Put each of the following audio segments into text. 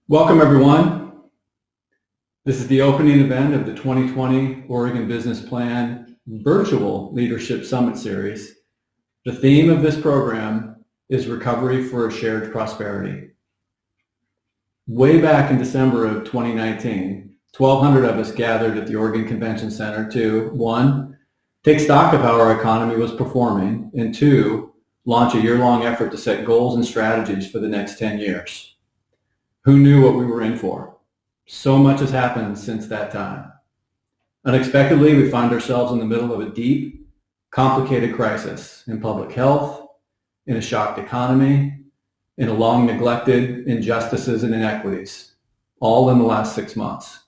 Welcome, everyone. This is the opening event of the 2020 Oregon Business Plan Virtual Leadership Summit Series. The theme of this program is Recovery for a Shared Prosperity. Way back in December of 2019, 1,200 of us gathered at the Oregon Convention Center to, one, take stock of how our economy was performing, and two, launch a year-long effort to set goals and strategies for the next 10 years. Who knew what we were in for? So much has happened since that time. Unexpectedly, we find ourselves in the middle of a deep, complicated crisis in public health, in a shocked economy, in a long neglected injustices and inequities, all in the last 6 months.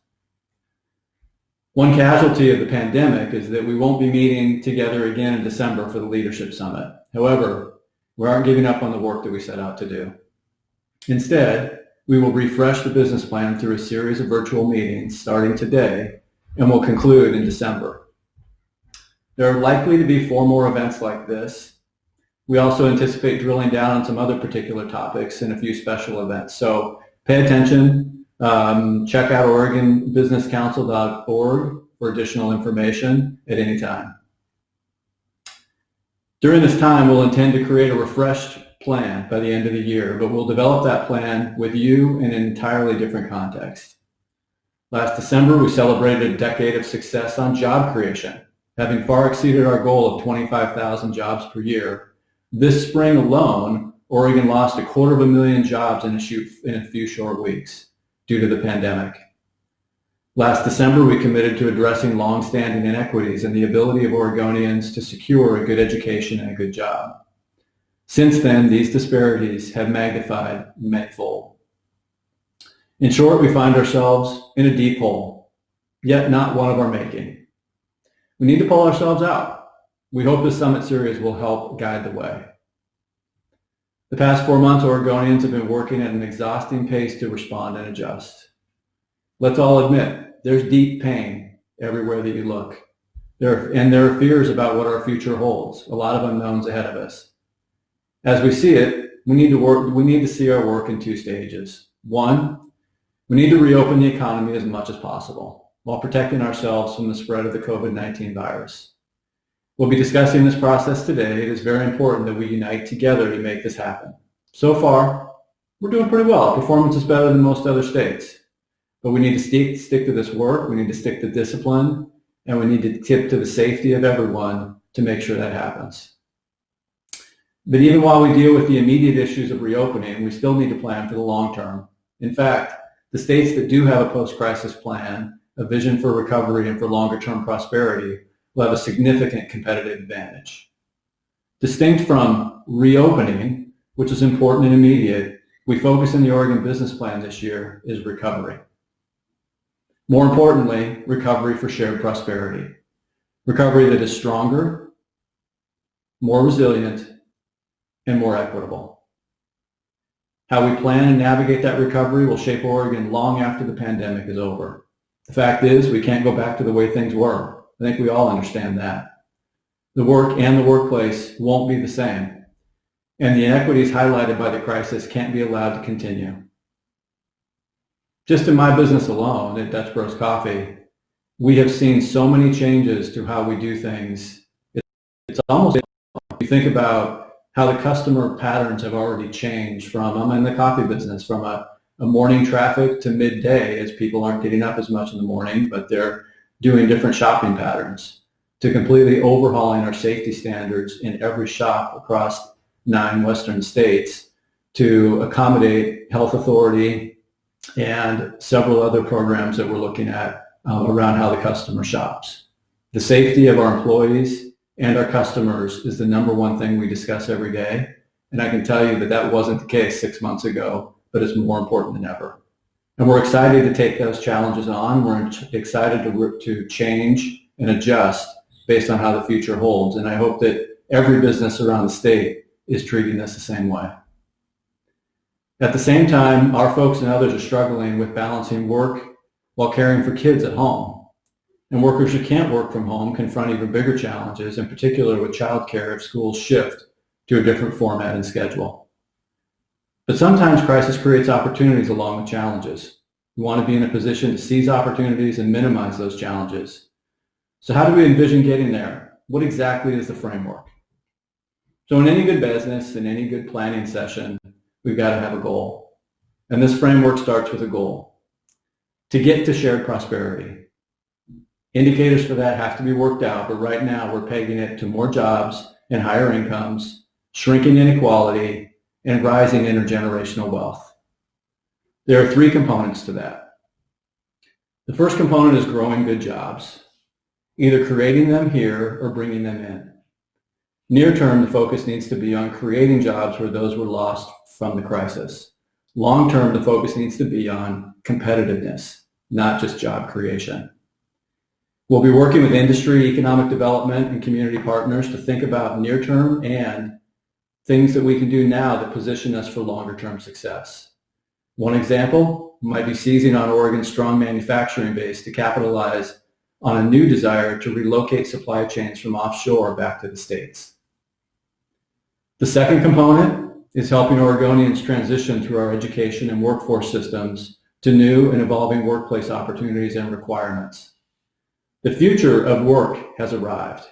One casualty of the pandemic is that we won't be meeting together again in December for the Leadership Summit. However, we aren't giving up on the work that we set out to do. Instead, we will refresh the business plan through a series of virtual meetings starting today and will conclude in December. There are likely to be 4 more events like this. We also anticipate drilling down on some other particular topics in a few special events. So pay attention, check out OregonBusinessCouncil.org for additional information at any time. During this time, we'll intend to create a refreshed plan by the end of the year, but we'll develop that plan with you in an entirely different context. Last December, we celebrated a decade of success on job creation, having far exceeded our goal of 25,000 jobs per year. This spring alone, Oregon lost 250,000 jobs in a few short weeks due to the pandemic. Last December, we committed to addressing long-standing inequities and the ability of Oregonians to secure a good education and a good job. Since then, these disparities have magnified manifold. In short, we find ourselves in a deep hole, yet not one of our making. We need to pull ourselves out. We hope this summit series will help guide the way. The past 4 months, Oregonians have been working at an exhausting pace to respond and adjust. Let's all admit, there's deep pain everywhere that you look. There are fears about what our future holds, a lot of unknowns ahead of us. As we see it, we need to see our work in 2 stages. 1, we need to reopen the economy as much as possible while protecting ourselves from the spread of the COVID-19 virus. We'll be discussing this process today. It is very important that we unite together to make this happen. So far, we're doing pretty well. Performance is better than most other states. But we need to stick to this work, we need to stick to discipline, and we need to tip to the safety of everyone to make sure that happens. But even while we deal with the immediate issues of reopening, we still need to plan for the long term. In fact, the states that do have a post-crisis plan, a vision for recovery and for longer-term prosperity, will have a significant competitive advantage. Distinct from reopening, which is important and immediate, we focus in the Oregon Business Plan this year is recovery. More importantly, recovery for shared prosperity. Recovery that is stronger, more resilient, and more equitable. How we plan and navigate that recovery will shape Oregon long after the pandemic is over. The fact is, we can't go back to the way things were. I think we all understand that. The work and the workplace won't be the same, and the inequities highlighted by the crisis can't be allowed to continue. Just in my business alone, at Dutch Bros Coffee, we have seen so many changes to how we do things. It's almost, you think about how the customer patterns have already changed from, I'm in the coffee business, from a morning traffic to midday as people aren't getting up as much in the morning, but they're doing different shopping patterns, to completely overhauling our safety standards in every shop across 9 Western states to accommodate health authority and several other programs that we're looking at around how the customer shops. The safety of our employees and our customers is the number one thing we discuss every day. And I can tell you that that wasn't the case 6 months ago, but it's more important than ever. And we're excited to take those challenges on. We're excited to change and adjust based on how the future holds. And I hope that every business around the state is treating this the same way. At the same time, our folks and others are struggling with balancing work while caring for kids at home. And workers who can't work from home confront even bigger challenges, in particular with childcare if schools shift to a different format and schedule. But sometimes crisis creates opportunities along with challenges. We want to be in a position to seize opportunities and minimize those challenges. So how do we envision getting there? What exactly is the framework? So in any good business, in any good planning session, we've got to have a goal. And this framework starts with a goal: to get to shared prosperity. Indicators for that have to be worked out, but right now we're pegging it to more jobs and higher incomes, shrinking inequality, and rising intergenerational wealth. There are 3 components to that. The first component is growing good jobs, either creating them here or bringing them in. Near term, the focus needs to be on creating jobs where those were lost from the crisis. Long term, the focus needs to be on competitiveness, not just job creation. We'll be working with industry, economic development, and community partners to think about near term and things that we can do now that position us for longer term success. One example might be seizing on Oregon's strong manufacturing base to capitalize on a new desire to relocate supply chains from offshore back to the States. The second component is helping Oregonians transition through our education and workforce systems to new and evolving workplace opportunities and requirements. The future of work has arrived.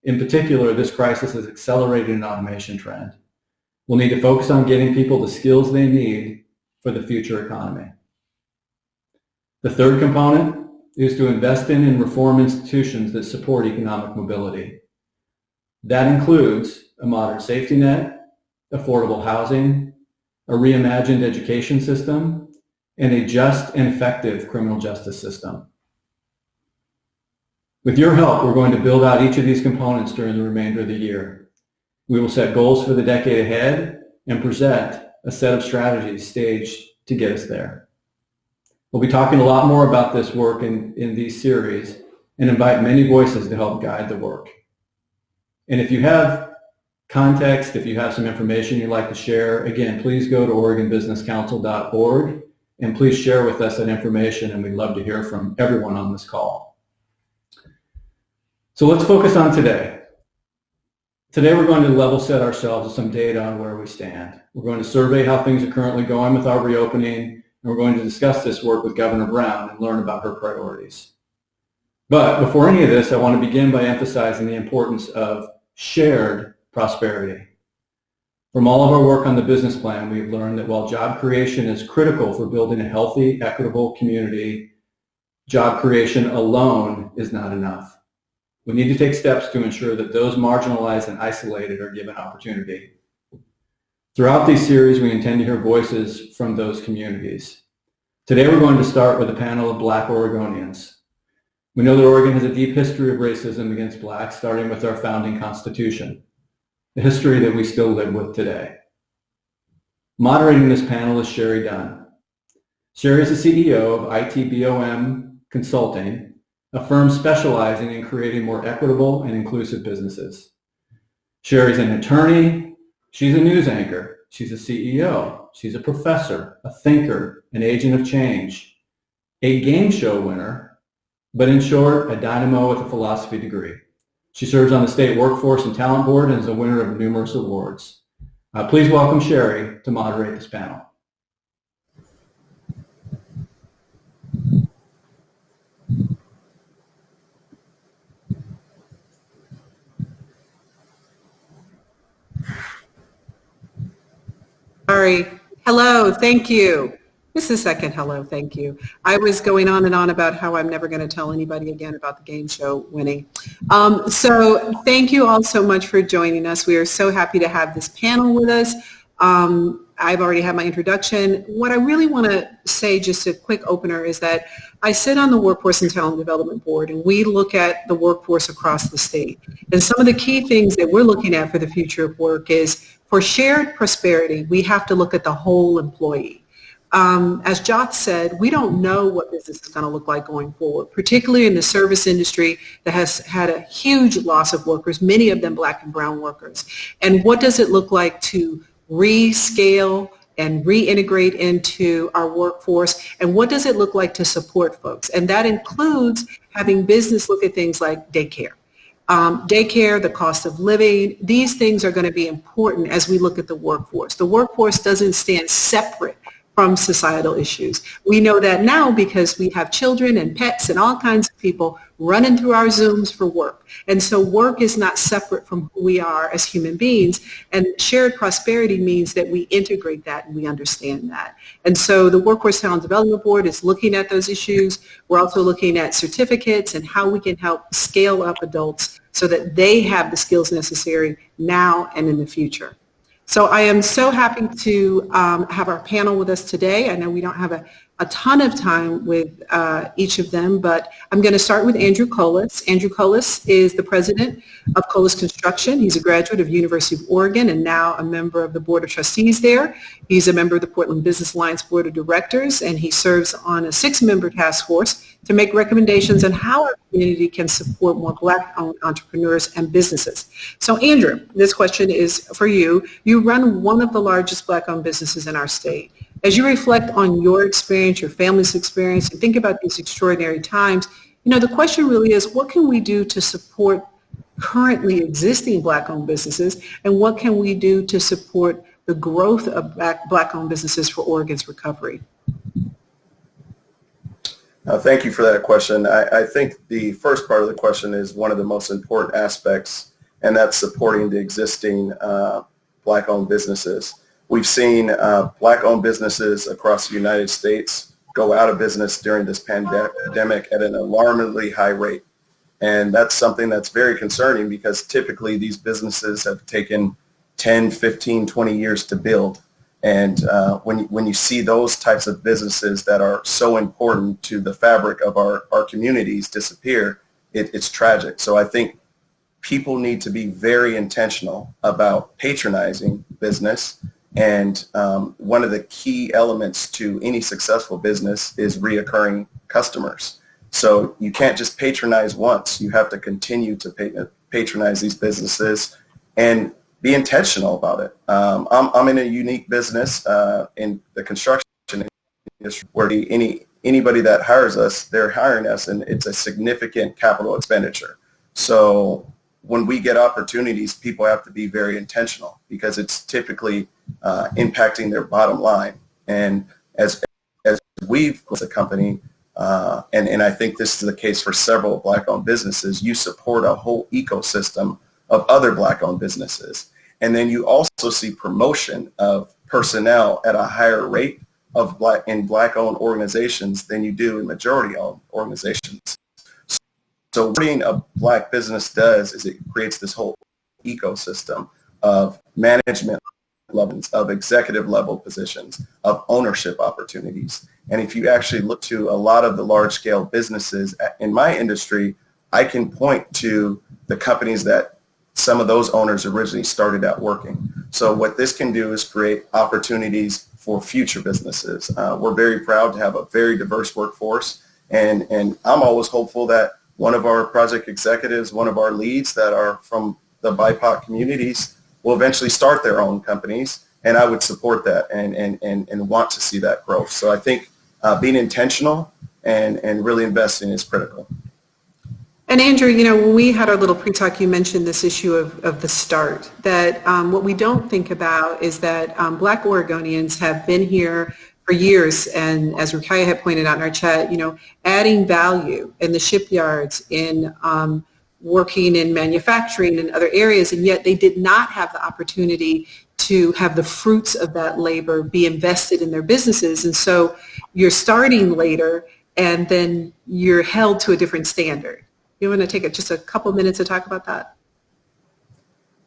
In particular, this crisis has accelerated an automation trend. We'll need to focus on getting people the skills they need for the future economy. The third component is to invest in and reform institutions that support economic mobility. That includes a modern safety net, affordable housing, a reimagined education system, and a just and effective criminal justice system. With your help, we're going to build out each of these components during the remainder of the year. We will set goals for the decade ahead and present a set of strategies staged to get us there. We'll be talking a lot more about this work in these series and invite many voices to help guide the work. And if you have context, if you have some information you'd like to share, again, please go to OregonBusinessCouncil.org and please share with us that information, and we'd love to hear from everyone on this call. So let's focus on today. Today we're going to level set ourselves with some data on where we stand. We're going to survey how things are currently going with our reopening, and we're going to discuss this work with Governor Brown and learn about her priorities. But before any of this, I want to begin by emphasizing the importance of shared prosperity. From all of our work on the business plan, we've learned that while job creation is critical for building a healthy, equitable community, job creation alone is not enough. We need to take steps to ensure that those marginalized and isolated are given opportunity. Throughout these series, we intend to hear voices from those communities. Today, we're going to start with a panel of Black Oregonians. We know that Oregon has a deep history of racism against Blacks, starting with our founding Constitution, a history that we still live with today. Moderating this panel is Sherry Dunn. Sherry is the CEO of ITBOM Consulting, a firm specializing in creating more equitable and inclusive businesses. Sherry's an attorney, she's a news anchor, she's a CEO, she's a professor, a thinker, an agent of change, a game show winner, but in short, a dynamo with a philosophy degree. She serves on the State Workforce and Talent Board and is a winner of numerous awards. Please welcome Sherry to moderate this panel. Sorry. Hello, thank you. This is the second hello, thank you. I was going on and on about how I'm never going to tell anybody again about the game show winning. So thank you all so much for joining us. We are so happy to have this panel with us. I've already had my introduction. What I really want to say, just a quick opener, is that I sit on the Workforce and Talent Development Board, and we look at the workforce across the state. And some of the key things that we're looking at for the future of work is, for shared prosperity, we have to look at the whole employee. As Joth said, we don't know what business is going to look like going forward, particularly in the service industry that has had a huge loss of workers, many of them Black and brown workers. And what does it look like to rescale and reintegrate into our workforce? And what does it look like to support folks? And that includes having business look at things like daycare. daycare, the cost of living. These things are going to be important as we look at the workforce. The workforce doesn't stand separate from societal issues. We know that now because we have children and pets and all kinds of people running through our Zooms for work. And so work is not separate from who we are as human beings. And shared prosperity means that we integrate that and we understand that. And so the Workforce Talent Development Board is looking at those issues. We're also looking at certificates and how we can help scale up adults so that they have the skills necessary now and in the future. So I am so happy to have our panel with us today. I know we don't have a ton of time with each of them, but I'm going to start with Andrew Colas. Andrew Colas is the president of Colas Construction. He's a graduate of University of Oregon and now a member of the Board of Trustees there. He's a member of the Portland Business Alliance Board of Directors, and he serves on a 6-member task force to make recommendations on how our community can support more Black-owned entrepreneurs and businesses. So Andrew, this question is for you. You run one of the largest Black-owned businesses in our state. As you reflect on your experience, your family's experience, and think about these extraordinary times, the question really is, what can we do to support currently existing Black-owned businesses, and what can we do to support the growth of Black-owned businesses for Oregon's recovery? Thank you for that question. I think the first part of the question is one of the most important aspects, and that's supporting the existing Black-owned businesses. We've seen Black-owned businesses across the United States go out of business during this pandemic at an alarmingly high rate. And that's something that's very concerning because typically these businesses have taken 10, 15, 20 years to build. And when you see those types of businesses that are so important to the fabric of our communities disappear, it's tragic. So I think people need to be very intentional about patronizing business. And one of the key elements to any successful business is reoccurring customers. So you can't just patronize once. You have to continue to patronize these businesses and be intentional about it. I'm in a unique business in the construction industry where anybody that hires us, they're hiring us, and it's a significant capital expenditure. So when we get opportunities, people have to be very intentional because it's typically impacting their bottom line. And as we've, as a company, and I think this is the case for several Black-owned businesses, you support a whole ecosystem of other Black-owned businesses. And then you also see promotion of personnel at a higher rate of in Black-owned organizations than you do in majority-owned organizations. So what a Black business does is it creates this whole ecosystem of management levels, of executive level positions, of ownership opportunities. And if you actually look to a lot of the large-scale businesses in my industry, I can point to the companies that some of those owners originally started out working. So what this can do is create opportunities for future businesses. We're very proud to have a very diverse workforce, and I'm always hopeful that one of our project executives, one of our leads that are from the BIPOC communities will eventually start their own companies, and I would support that and want to see that growth. So I think being intentional and really investing is critical. And Andrew, when we had our little pre-talk, you mentioned this issue of the start, that what we don't think about is that Black Oregonians have been here for years, and as Rukiah had pointed out in our chat, adding value in the shipyards, in working in manufacturing and other areas, and yet they did not have the opportunity to have the fruits of that labor be invested in their businesses. And so you're starting later, and then you're held to a different standard. You want to take just a couple minutes to talk about that?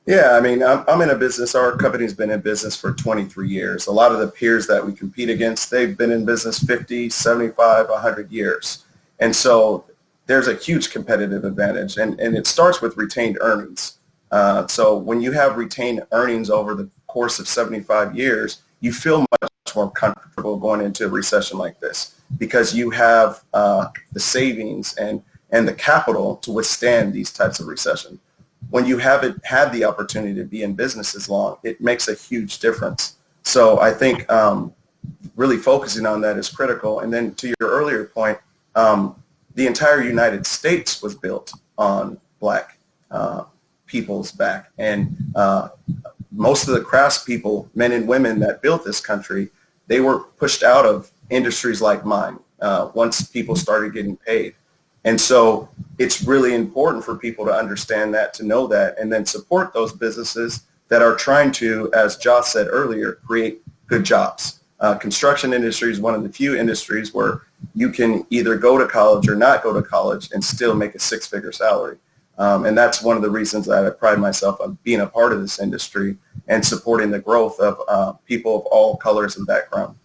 Yeah, I mean, I'm in a business, our company's been in business for 23 years. A lot of the peers that we compete against, they've been in business 50, 75, 100 years. And so there's a huge competitive advantage, and it starts with retained earnings. So when you have retained earnings over the course of 75 years, you feel much more comfortable going into a recession like this because you have the savings and the capital to withstand these types of recessions. When you haven't had the opportunity to be in business as long, it makes a huge difference. So I think really focusing on that is critical. And then to your earlier point, the entire United States was built on Black peoples back. And most of the craftspeople, men and women that built this country, they were pushed out of industries like mine once people started getting paid. And so it's really important for people to understand that, to know that, and then support those businesses that are trying to, as Josh said earlier, create good jobs. Construction industry is one of the few industries where you can either go to college or not go to college and still make a six-figure salary. And that's one of the reasons that I pride myself on being a part of this industry and supporting the growth of people of all colors and backgrounds.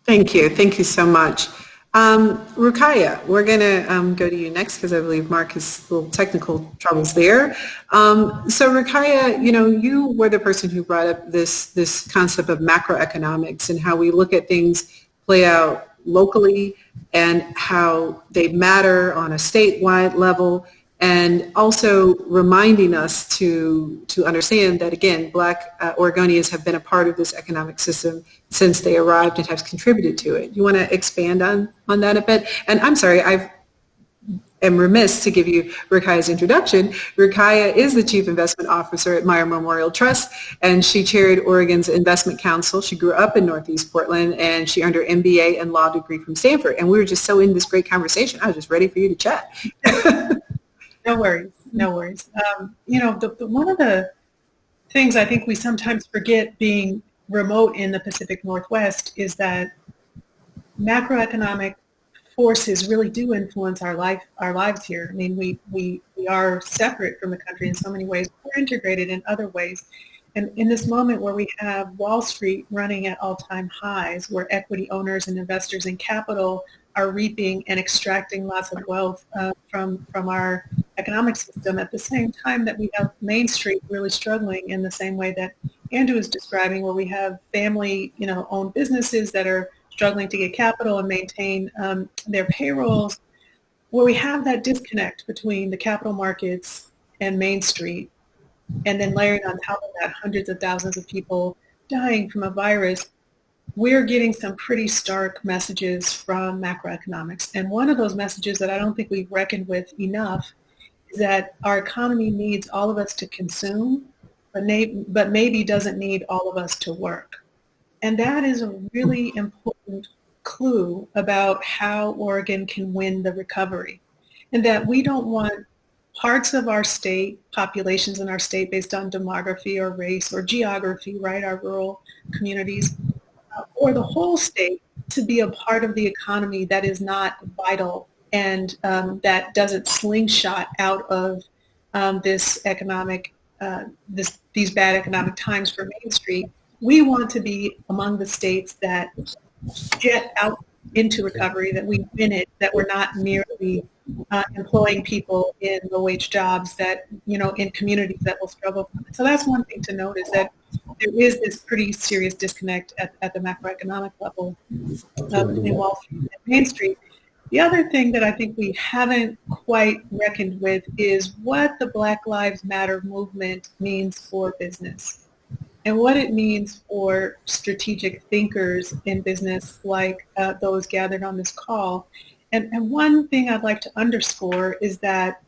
Thank you. Thank you so much. Ruqaiya, we're going to go to you next because I believe Mark has little technical troubles there. So Ruqaiya, you were the person who brought up this concept of macroeconomics and how we look at things play out locally and how they matter on a statewide level, and also reminding us to understand that, again, Black Oregonians have been a part of this economic system since they arrived and have contributed to it. You want to expand on that a bit? And I'm sorry, I am remiss to give you Ruqaiya's introduction. Ruqaiya is the Chief Investment Officer at Meyer Memorial Trust, and she chaired Oregon's Investment Council. She grew up in Northeast Portland, and she earned her MBA and law degree from Stanford. And we were just so in this great conversation, I was just ready for you to chat. No worries, no worries. One of the things I think we sometimes forget being remote in the Pacific Northwest is that macroeconomic forces really do influence our lives here. I mean, we are separate from the country in so many ways. We're integrated in other ways. And in this moment where we have Wall Street running at all-time highs, where equity owners and investors in capital are reaping and extracting lots of wealth from our economic system, at the same time that we have Main Street really struggling in the same way that Andrew is describing, where we have family, owned businesses that are struggling to get capital and maintain their payrolls, where we have that disconnect between the capital markets and Main Street, and then layering on top of that hundreds of thousands of people dying from a virus. We're getting some pretty stark messages from macroeconomics. And one of those messages that I don't think we've reckoned with enough is that our economy needs all of us to consume, but maybe doesn't need all of us to work. And that is a really important clue about how Oregon can win the recovery. And that we don't want parts of our state, populations in our state based on demography or race or geography, right, our rural communities, or the whole state to be a part of the economy that is not vital and that doesn't slingshot out of these bad economic times for Main Street. We want to be among the states that get out into recovery, that we win it, that we're not merely employing people in low-wage jobs that, in communities that will struggle. So that's one thing to note, is that there is this pretty serious disconnect at the macroeconomic level between Wall Street and Main Street. The other thing that I think we haven't quite reckoned with is what the Black Lives Matter movement means for business and what it means for strategic thinkers in business like those gathered on this call. And one thing I'd like to underscore is that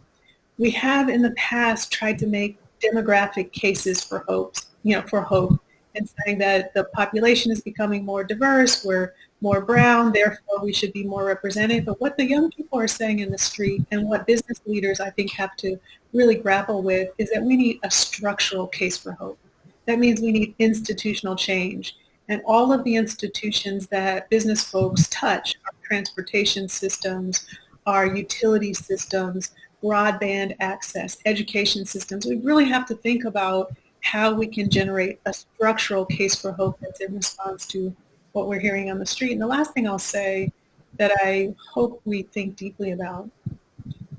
we have in the past tried to make demographic cases for hope, and saying that the population is becoming more diverse, we're more brown, therefore we should be more represented. But what the young people are saying in the street, and what business leaders I think have to really grapple with, is that we need a structural case for hope. That means we need institutional change. And all of the institutions that business folks touch, our transportation systems, our utility systems, broadband access, education systems, we really have to think about how we can generate a structural case for hope that's in response to what we're hearing on the street. And the last thing I'll say that I hope we think deeply about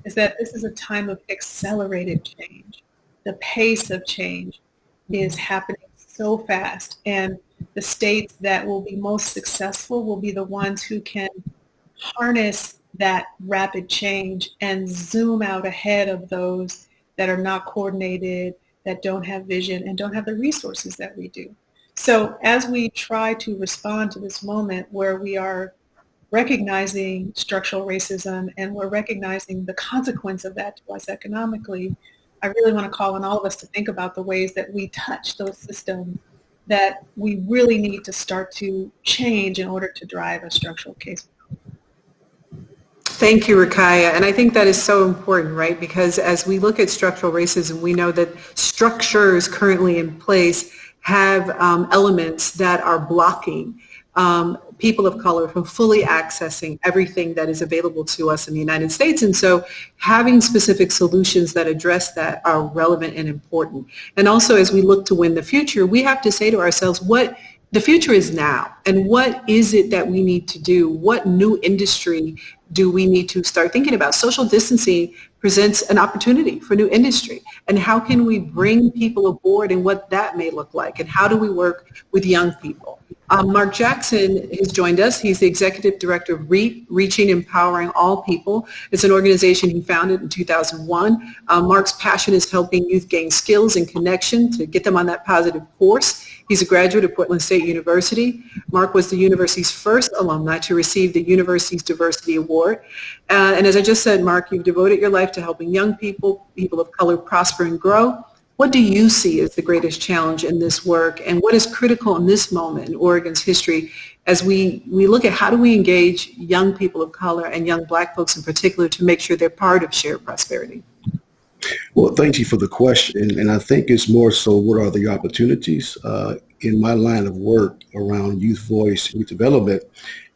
is that this is a time of accelerated change. The pace of change is happening so fast, and the states that will be most successful will be the ones who can harness that rapid change and zoom out ahead of those that are not coordinated, that don't have vision, and don't have the resources that we do. So as we try to respond to this moment where we are recognizing structural racism and we're recognizing the consequence of that to us economically, I really want to call on all of us to think about the ways that we touch those systems that we really need to start to change in order to drive a structural case. Thank you, Rakaya. And I think that is so important, right? Because as we look at structural racism, we know that structures currently in place have elements that are blocking people of color from fully accessing everything that is available to us in the United States. And so having specific solutions that address that are relevant and important. And also, as we look to win the future, we have to say to ourselves, what the future is now, and what is it that we need to do? What new industry do we need to start thinking about? Social distancing presents an opportunity for new industry. And how can we bring people aboard and what that may look like? And how do we work with young people? Mark Jackson has joined us. He's the executive director of REAP, Reaching Empowering All People. It's an organization he founded in 2001. Mark's passion is helping youth gain skills and connection to get them on that positive course. He's a graduate of Portland State University. Mark was the university's first alumni to receive the university's Diversity Award. And as I just said, Mark, you've devoted your life to helping young people, people of color, prosper and grow. What do you see as the greatest challenge in this work, and what is critical in this moment in Oregon's history as we look at how do we engage young people of color and young Black folks in particular to make sure they're part of shared prosperity? Well, thank you for the question. And I think it's more so what are the opportunities in my line of work around youth voice, youth development.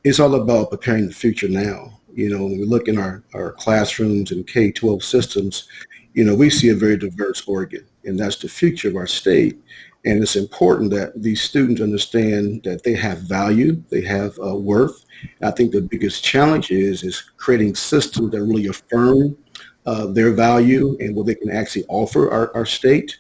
It's all about preparing the future now. You know, when we look in our classrooms and K-12 systems, you know, we see a very diverse Oregon, and that's the future of our state. And it's important that these students understand that they have value, they have worth. I think the biggest challenge is creating systems that really affirm their value and what they can actually offer our state.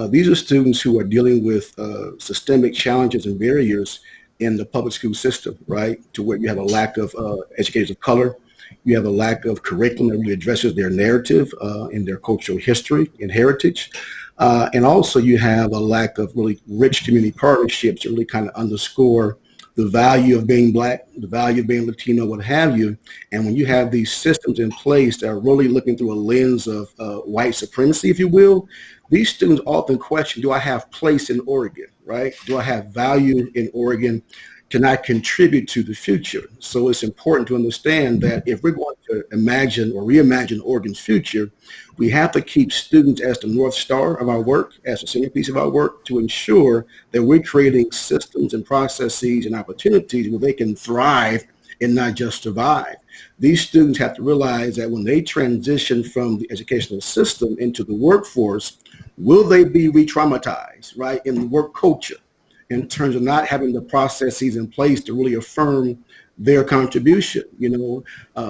These are students who are dealing with systemic challenges and barriers in the public school system, right? To where you have a lack of educators of color. You have a lack of curriculum that really addresses their narrative and their cultural history and heritage. And also you have a lack of really rich community partnerships that really kind of underscore the value of being Black, the value of being Latino, what have you. And when you have these systems in place that are really looking through a lens of white supremacy, if you will, these students often question, do I have place in Oregon, right? Do I have value in Oregon? Can I contribute to the future? So it's important to understand that if we're going to imagine or reimagine Oregon's future, we have to keep students as the North Star of our work, as the centerpiece of our work, to ensure that we're creating systems and processes and opportunities where they can thrive and not just survive. These students have to realize that when they transition from the educational system into the workforce, will they be re-traumatized, right, in the work culture? In terms of not having the processes in place to really affirm their contribution, you know,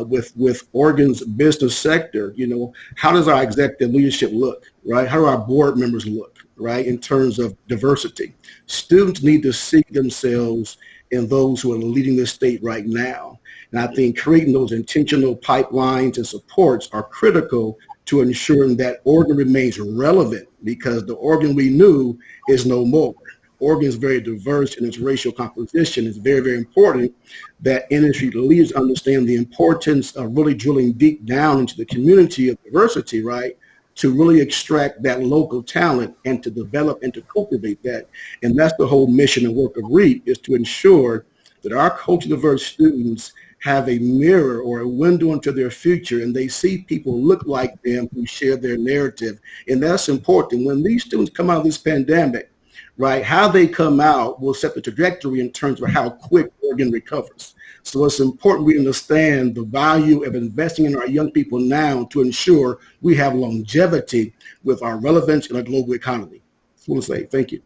with Oregon's business sector, you know, how does our executive leadership look, right? How do our board members look, right, in terms of diversity? Students need to see themselves in those who are leading this state right now. And I think creating those intentional pipelines and supports are critical to ensuring that Oregon remains relevant, because the Oregon we knew is no more. Oregon is very diverse in its racial composition. It's very, very important that industry leaders understand the importance of really drilling deep down into the community of diversity, right, to really extract that local talent and to develop and to cultivate that. And that's the whole mission and work of REAP, is to ensure that our culturally diverse students have a mirror or a window into their future, and they see people look like them who share their narrative. And that's important. When these students come out of this pandemic, right, how they come out will set the trajectory in terms of how quick Oregon recovers. So it's important we understand the value of investing in our young people now to ensure we have longevity with our relevance in a global economy. I want to say thank you.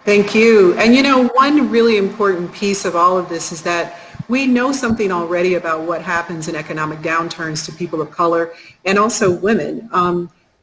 Thank you. And you know, one really important piece of all of this is that we know something already about what happens in economic downturns to people of color and also women.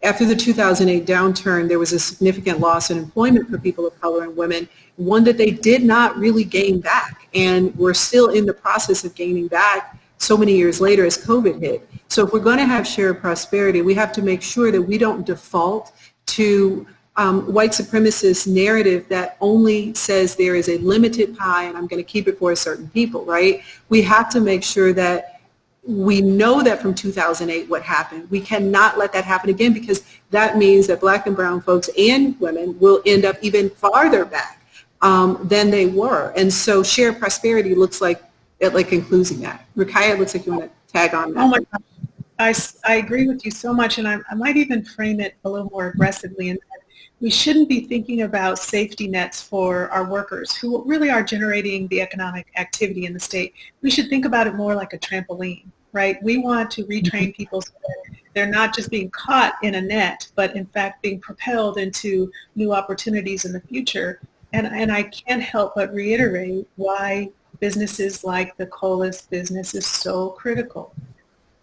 After the 2008 downturn, there was a significant loss in employment for people of color and women, one that they did not really gain back. And we're still in the process of gaining back so many years later as COVID hit. So if we're going to have shared prosperity, we have to make sure that we don't default to white supremacist narrative that only says there is a limited pie and I'm going to keep it for a certain people, right? We have to make sure that we know that from 2008 what happened. We cannot let that happen again, because that means that black and brown folks and women will end up even farther back than they were. And so shared prosperity looks like including that. Rukiah, it looks like you want to tag on that. Oh my gosh. I agree with you so much, and I might even frame it a little more aggressively in that we shouldn't be thinking about safety nets for our workers who really are generating the economic activity in the state. We should think about it more like a trampoline, right? We want to retrain people so that they're not just being caught in a net, but in fact being propelled into new opportunities in the future. And I can't help but reiterate why businesses like the Colas business is so critical.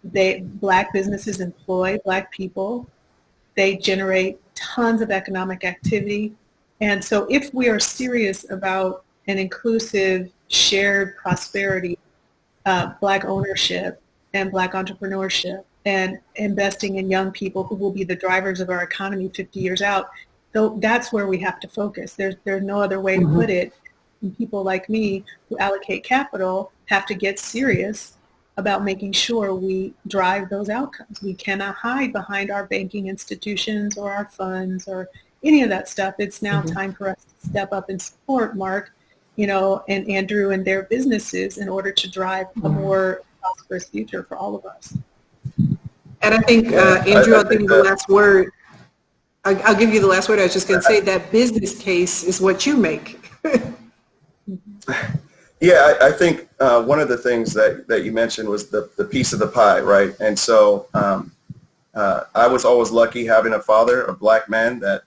Black businesses employ black people. They generate tons of economic activity. And so if we are serious about an inclusive, shared prosperity, black ownership and black entrepreneurship, and investing in young people who will be the drivers of our economy 50 years out, so that's where we have to focus. There's no other way to put it. And people like me who allocate capital have to get serious about making sure we drive those outcomes. We cannot hide behind our banking institutions or our funds or any of that stuff. It's now time for us to step up and support Mark, and Andrew and their businesses in order to drive a more prosperous future for all of us. And I think, Andrew, I'll give you the last word. I'll give you the last word. I was just going to say that business case is what you make. Yeah, I think one of the things that you mentioned was the piece of the pie, right? And so I was always lucky having a father, a black man that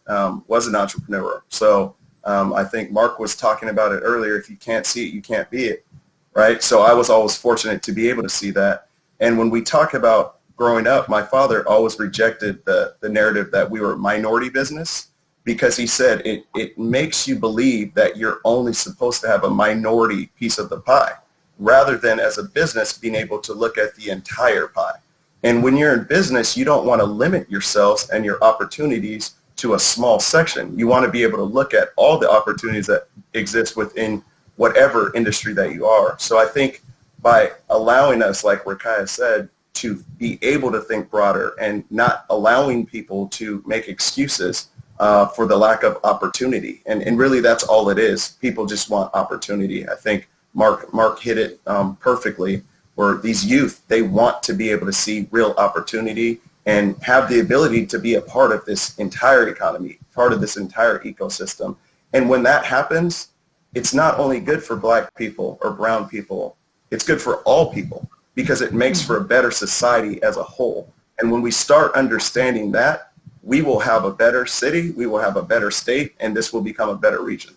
was an entrepreneur. So I think Mark was talking about it earlier. If you can't see it, you can't be it, right? So I was always fortunate to be able to see that. And when we talk about growing up, my father always rejected the narrative that we were a minority business, because he said it makes you believe that you're only supposed to have a minority piece of the pie, rather than as a business being able to look at the entire pie. And when you're in business, you don't want to limit yourselves and your opportunities to a small section. You want to be able to look at all the opportunities that exist within whatever industry that you are. So I think by allowing us, like Rukiah said, to be able to think broader and not allowing people to make excuses for the lack of opportunity. And really that's all it is. People just want opportunity. I think Mark hit it perfectly, where these youth, they want to be able to see real opportunity and have the ability to be a part of this entire economy, part of this entire ecosystem. And when that happens, it's not only good for black people or brown people, it's good for all people, because it makes for a better society as a whole. And when we start understanding that, we will have a better city, we will have a better state, and this will become a better region.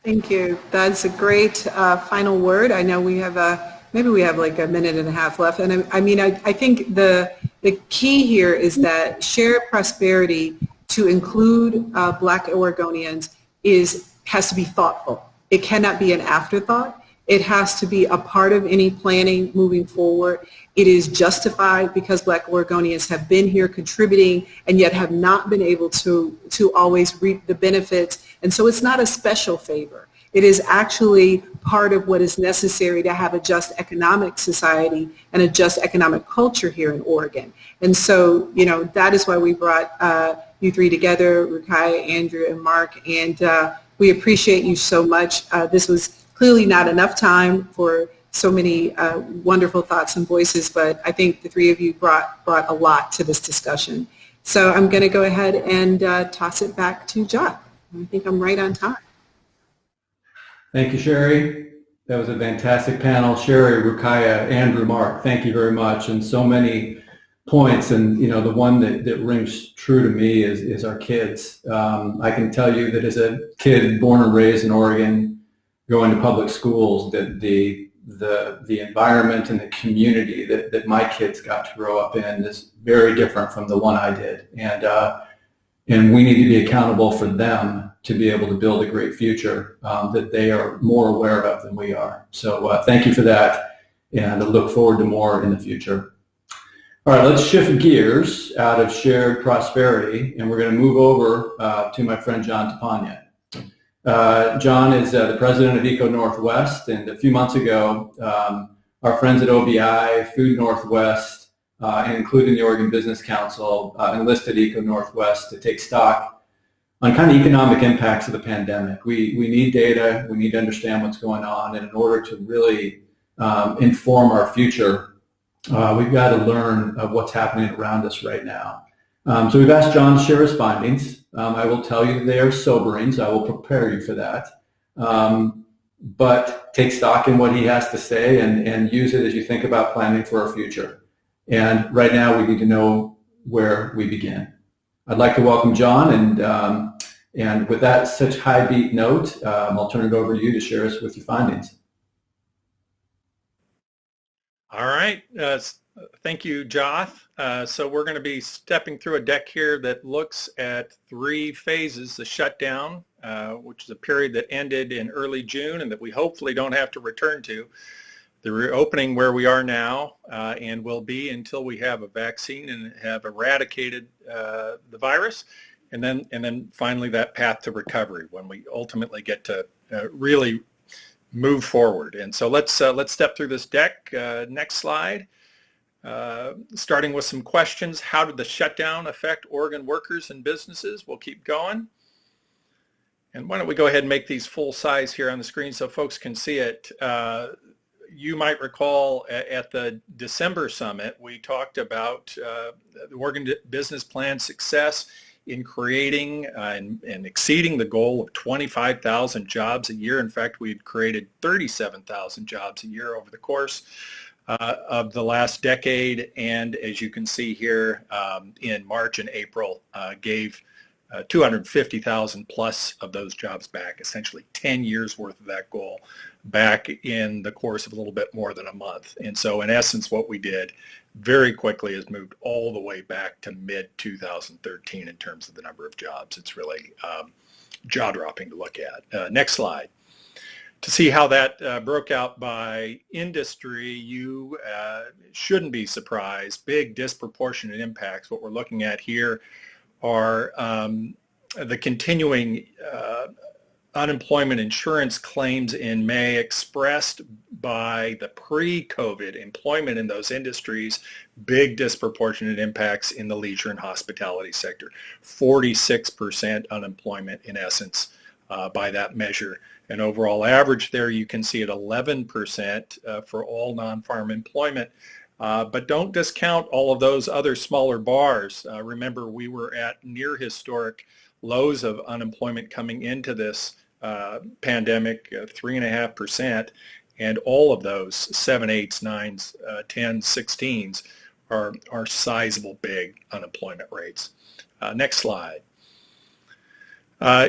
Thank you. That's a great final word. I know we have maybe we have like a minute and a half left. And I think the key here is that shared prosperity to include Black Oregonians has to be thoughtful. It cannot be an afterthought. It has to be a part of any planning moving forward. It is justified because Black Oregonians have been here contributing and yet have not been able to always reap the benefits. And so it's not a special favor. It is actually part of what is necessary to have a just economic society and a just economic culture here in Oregon. And so, that is why we brought you three together, Rukiah, Andrew, and Mark. And we appreciate you so much. This was clearly not enough time for so many wonderful thoughts and voices, but I think the three of you brought a lot to this discussion. So I'm going to go ahead and toss it back to John. I think I'm right on time. Thank you, Sherry. That was a fantastic panel. Sherry, Rukiah, Andrew, Mark, thank you very much. And so many points. And, the one that rings true to me is our kids. I can tell you that as a kid born and raised in Oregon, going to public schools, that the environment and the community that my kids got to grow up in is very different from the one I did. And we need to be accountable for them to be able to build a great future that they are more aware of than we are. So thank you for that, and I look forward to more in the future. All right, let's shift gears out of shared prosperity, and we're going to move over to my friend John Tapania. John is the president of Eco Northwest, and a few months ago, our friends at OBI, Food Northwest, and including the Oregon Business Council, enlisted Eco Northwest to take stock on kind of economic impacts of the pandemic. We need data, we need to understand what's going on, and in order to really inform our future, we've got to learn of what's happening around us right now. So we've asked John to share his findings. I will tell you they are sobering, so I will prepare you for that. But take stock in what he has to say and use it as you think about planning for our future. And right now we need to know where we begin. I'd like to welcome John, and with that such high beat note, I'll turn it over to you to share us with your findings. All right. Thank you, Joth. So we're going to be stepping through a deck here that looks at 3 phases: the shutdown, which is a period that ended in early June and that we hopefully don't have to return to; the reopening where we are now and will be until we have a vaccine and have eradicated the virus; and then finally that path to recovery when we ultimately get to really move forward. And so let's step through this deck. Next slide. Starting with some questions. How did the shutdown affect Oregon workers and businesses? We'll keep going. And why don't we go ahead and make these full size here on the screen so folks can see it. You might recall at the December summit, we talked about the Oregon Business Plan success in creating and exceeding the goal of 25,000 jobs a year. In fact, we'd created 37,000 jobs a year over the course of the last decade. And as you can see here, in March and April, gave 250,000 plus of those jobs back, essentially 10 years worth of that goal back in the course of a little bit more than a month. And so in essence, what we did very quickly has moved all the way back to mid-2013 in terms of the number of jobs. It's really jaw-dropping to look at. Next slide. To see how that broke out by industry, you shouldn't be surprised. Big disproportionate impacts. What we're looking at here are the continuing unemployment insurance claims in May expressed by the pre-COVID employment in those industries. Big disproportionate impacts in the leisure and hospitality sector. 46% unemployment in essence by that measure. An overall average there you can see at 11% for all non-farm employment. But don't discount all of those other smaller bars. Remember, we were at near historic lows of unemployment coming into this pandemic, 3.5%, and all of those 7, 8s, 9s, 10s, 16s are sizable big unemployment rates. Next slide.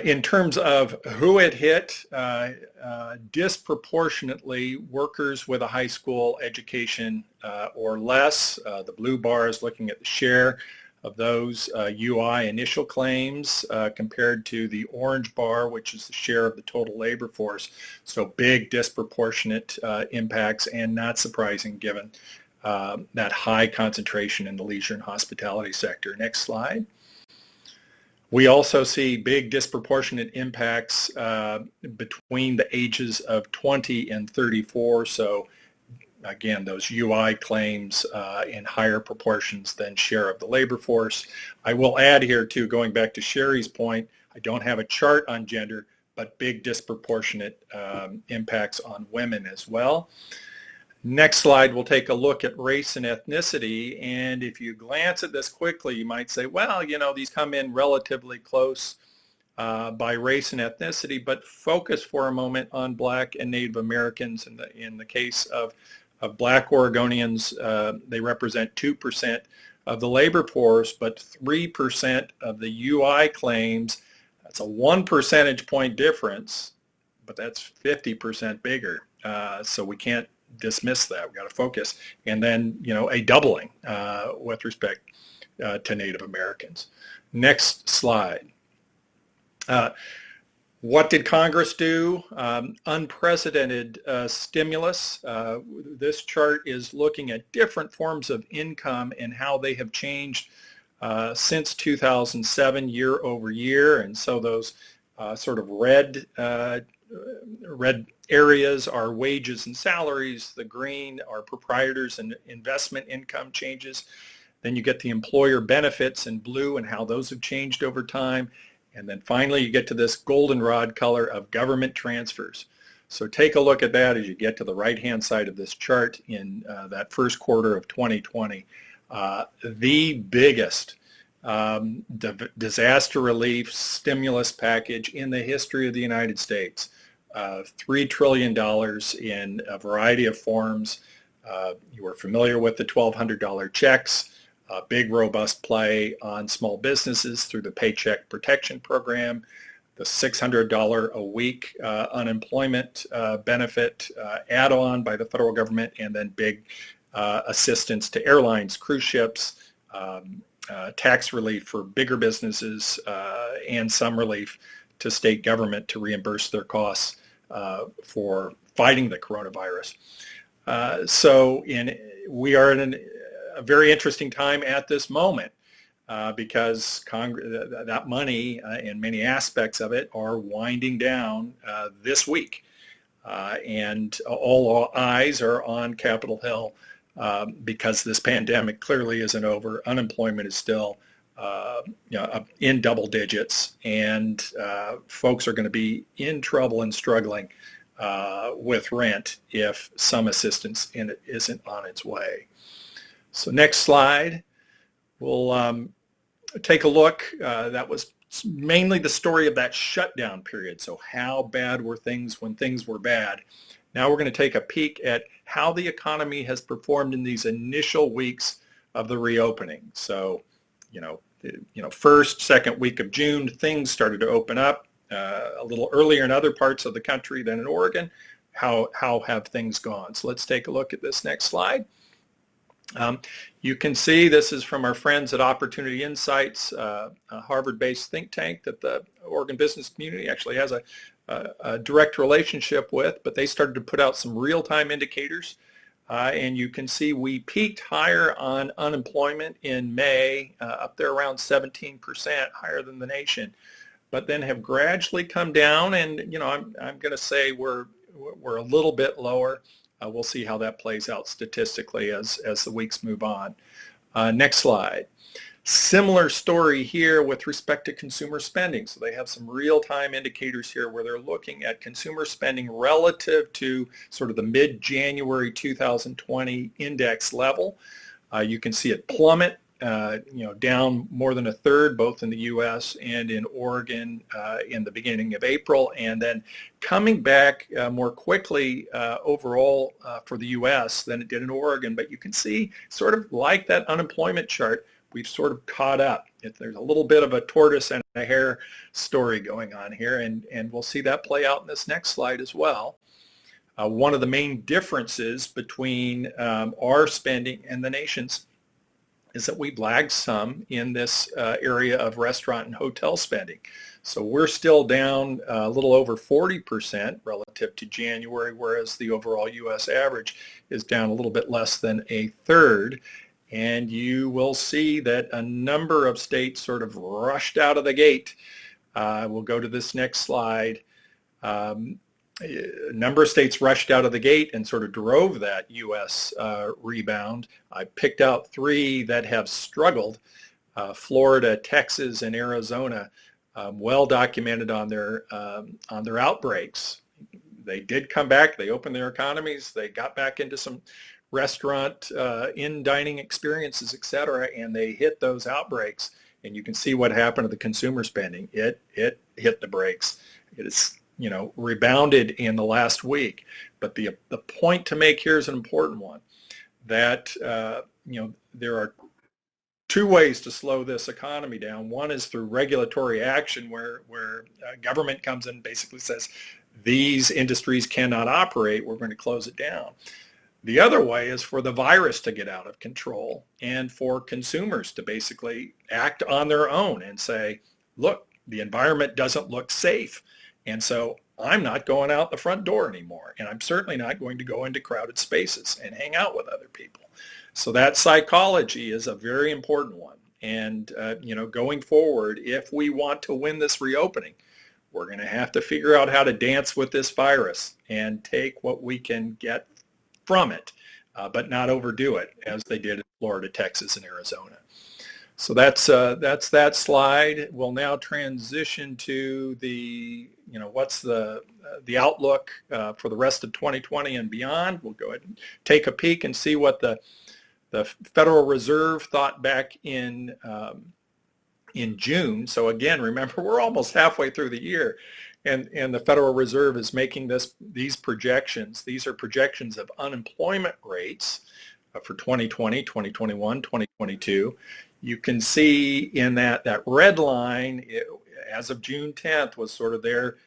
In terms of who it hit, disproportionately workers with a high school education or less. The blue bar is looking at the share of those UI initial claims compared to the orange bar, which is the share of the total labor force. So big disproportionate impacts, and not surprising given that high concentration in the leisure and hospitality sector. Next slide. We also see big disproportionate impacts between the ages of 20 and 34. So again, those UI claims in higher proportions than share of the labor force. I will add here too, going back to Sherry's point, I don't have a chart on gender, but big disproportionate impacts on women as well. Next slide, we'll take a look at race and ethnicity. And if you glance at this quickly, you might say, well, you know, these come in relatively close by race and ethnicity, but focus for a moment on Black and Native Americans. In the case of Black Oregonians, they represent 2% of the labor force, but 3% of the UI claims. That's a 1 percentage point difference, but that's 50% bigger. So we can't dismiss that. We got to focus. And then, you know, a doubling with respect to Native Americans. Next slide. What did Congress do? Unprecedented stimulus. This chart is looking at different forms of income and how they have changed since 2007 year over year. And so those sort of red areas are wages and salaries. The green are proprietors and investment income changes. Then you get the employer benefits in blue and how those have changed over time. And then finally, you get to this goldenrod color of government transfers. So take a look at that as you get to the right-hand side of this chart in that first quarter of 2020. The biggest disaster relief stimulus package in the history of the United States. $3 trillion in a variety of forms. You are familiar with the $1,200 checks. A big, robust play on small businesses through the Paycheck Protection Program, the $600 a week unemployment benefit add-on by the federal government, and then big assistance to airlines, cruise ships, tax relief for bigger businesses, and some relief to state government to reimburse their costs for fighting the coronavirus. We are in a very interesting time at this moment because that money and many aspects of it are winding down this week. And all eyes are on Capitol Hill because this pandemic clearly isn't over. Unemployment is still in double digits, and folks are going to be in trouble and struggling with rent if some assistance in it isn't on its way. So next slide, we'll take a look. That was mainly the story of that shutdown period. So how bad were things when things were bad? Now we're going to take a peek at how the economy has performed in these initial weeks of the reopening. So, first, second week of June, things started to open up a little earlier in other parts of the country than in Oregon. How have things gone? So let's take a look at this next slide. You can see this is from our friends at Opportunity Insights, a Harvard-based think tank that the Oregon business community actually has a direct relationship with, but they started to put out some real-time indicators. And you can see we peaked higher on unemployment in May, up there around 17%, higher than the nation, but then have gradually come down. And, I'm going to say we're a little bit lower. We'll see how that plays out statistically as the weeks move on. Next slide. Similar story here with respect to consumer spending. So they have some real-time indicators here where they're looking at consumer spending relative to sort of the mid-January 2020 index level. You can see it plummet, down more than a third, both in the U.S. and in Oregon in the beginning of April, and then coming back more quickly overall for the U.S. than it did in Oregon. But you can see, sort of like that unemployment chart, we've sort of caught up. There's a little bit of a tortoise and a hare story going on here, and we'll see that play out in this next slide as well. One of the main differences between our spending and the nation's is that we've lagged some in this area of restaurant and hotel spending. So we're still down a little over 40% relative to January, whereas the overall U.S. average is down a little bit less than a third. And you will see that a number of states sort of rushed out of the gate. We'll go to this next slide. A number of states rushed out of the gate and sort of drove that U.S. rebound. I picked out three that have struggled: Florida, Texas, and Arizona, well documented on their outbreaks. They did come back. They opened their economies. They got back into some restaurant, in-dining experiences, et cetera, and they hit those outbreaks. And you can see what happened to the consumer spending. It hit the brakes. It is rebounded in the last week. But the point to make here is an important one, that there are two ways to slow this economy down. One is through regulatory action, where government comes in and basically says, these industries cannot operate, we're going to close it down. The other way is for the virus to get out of control and for consumers to basically act on their own and say, look, the environment doesn't look safe, And so I'm not going out the front door anymore, and I'm certainly not going to go into crowded spaces and hang out with other people. So that psychology is a very important one. And, going forward, if we want to win this reopening, we're going to have to figure out how to dance with this virus and take what we can get from it, but not overdo it as they did in Florida, Texas, and Arizona. So that's that slide. We'll now transition to the, what's the outlook for the rest of 2020 and beyond. We'll go ahead and take a peek and see what the Federal Reserve thought back in June. So again, remember, we're almost halfway through the year, and the Federal Reserve is making these projections. These are projections of unemployment rates for 2020, 2021, 2022. You can see in that red line, as of June 10th, was sort of their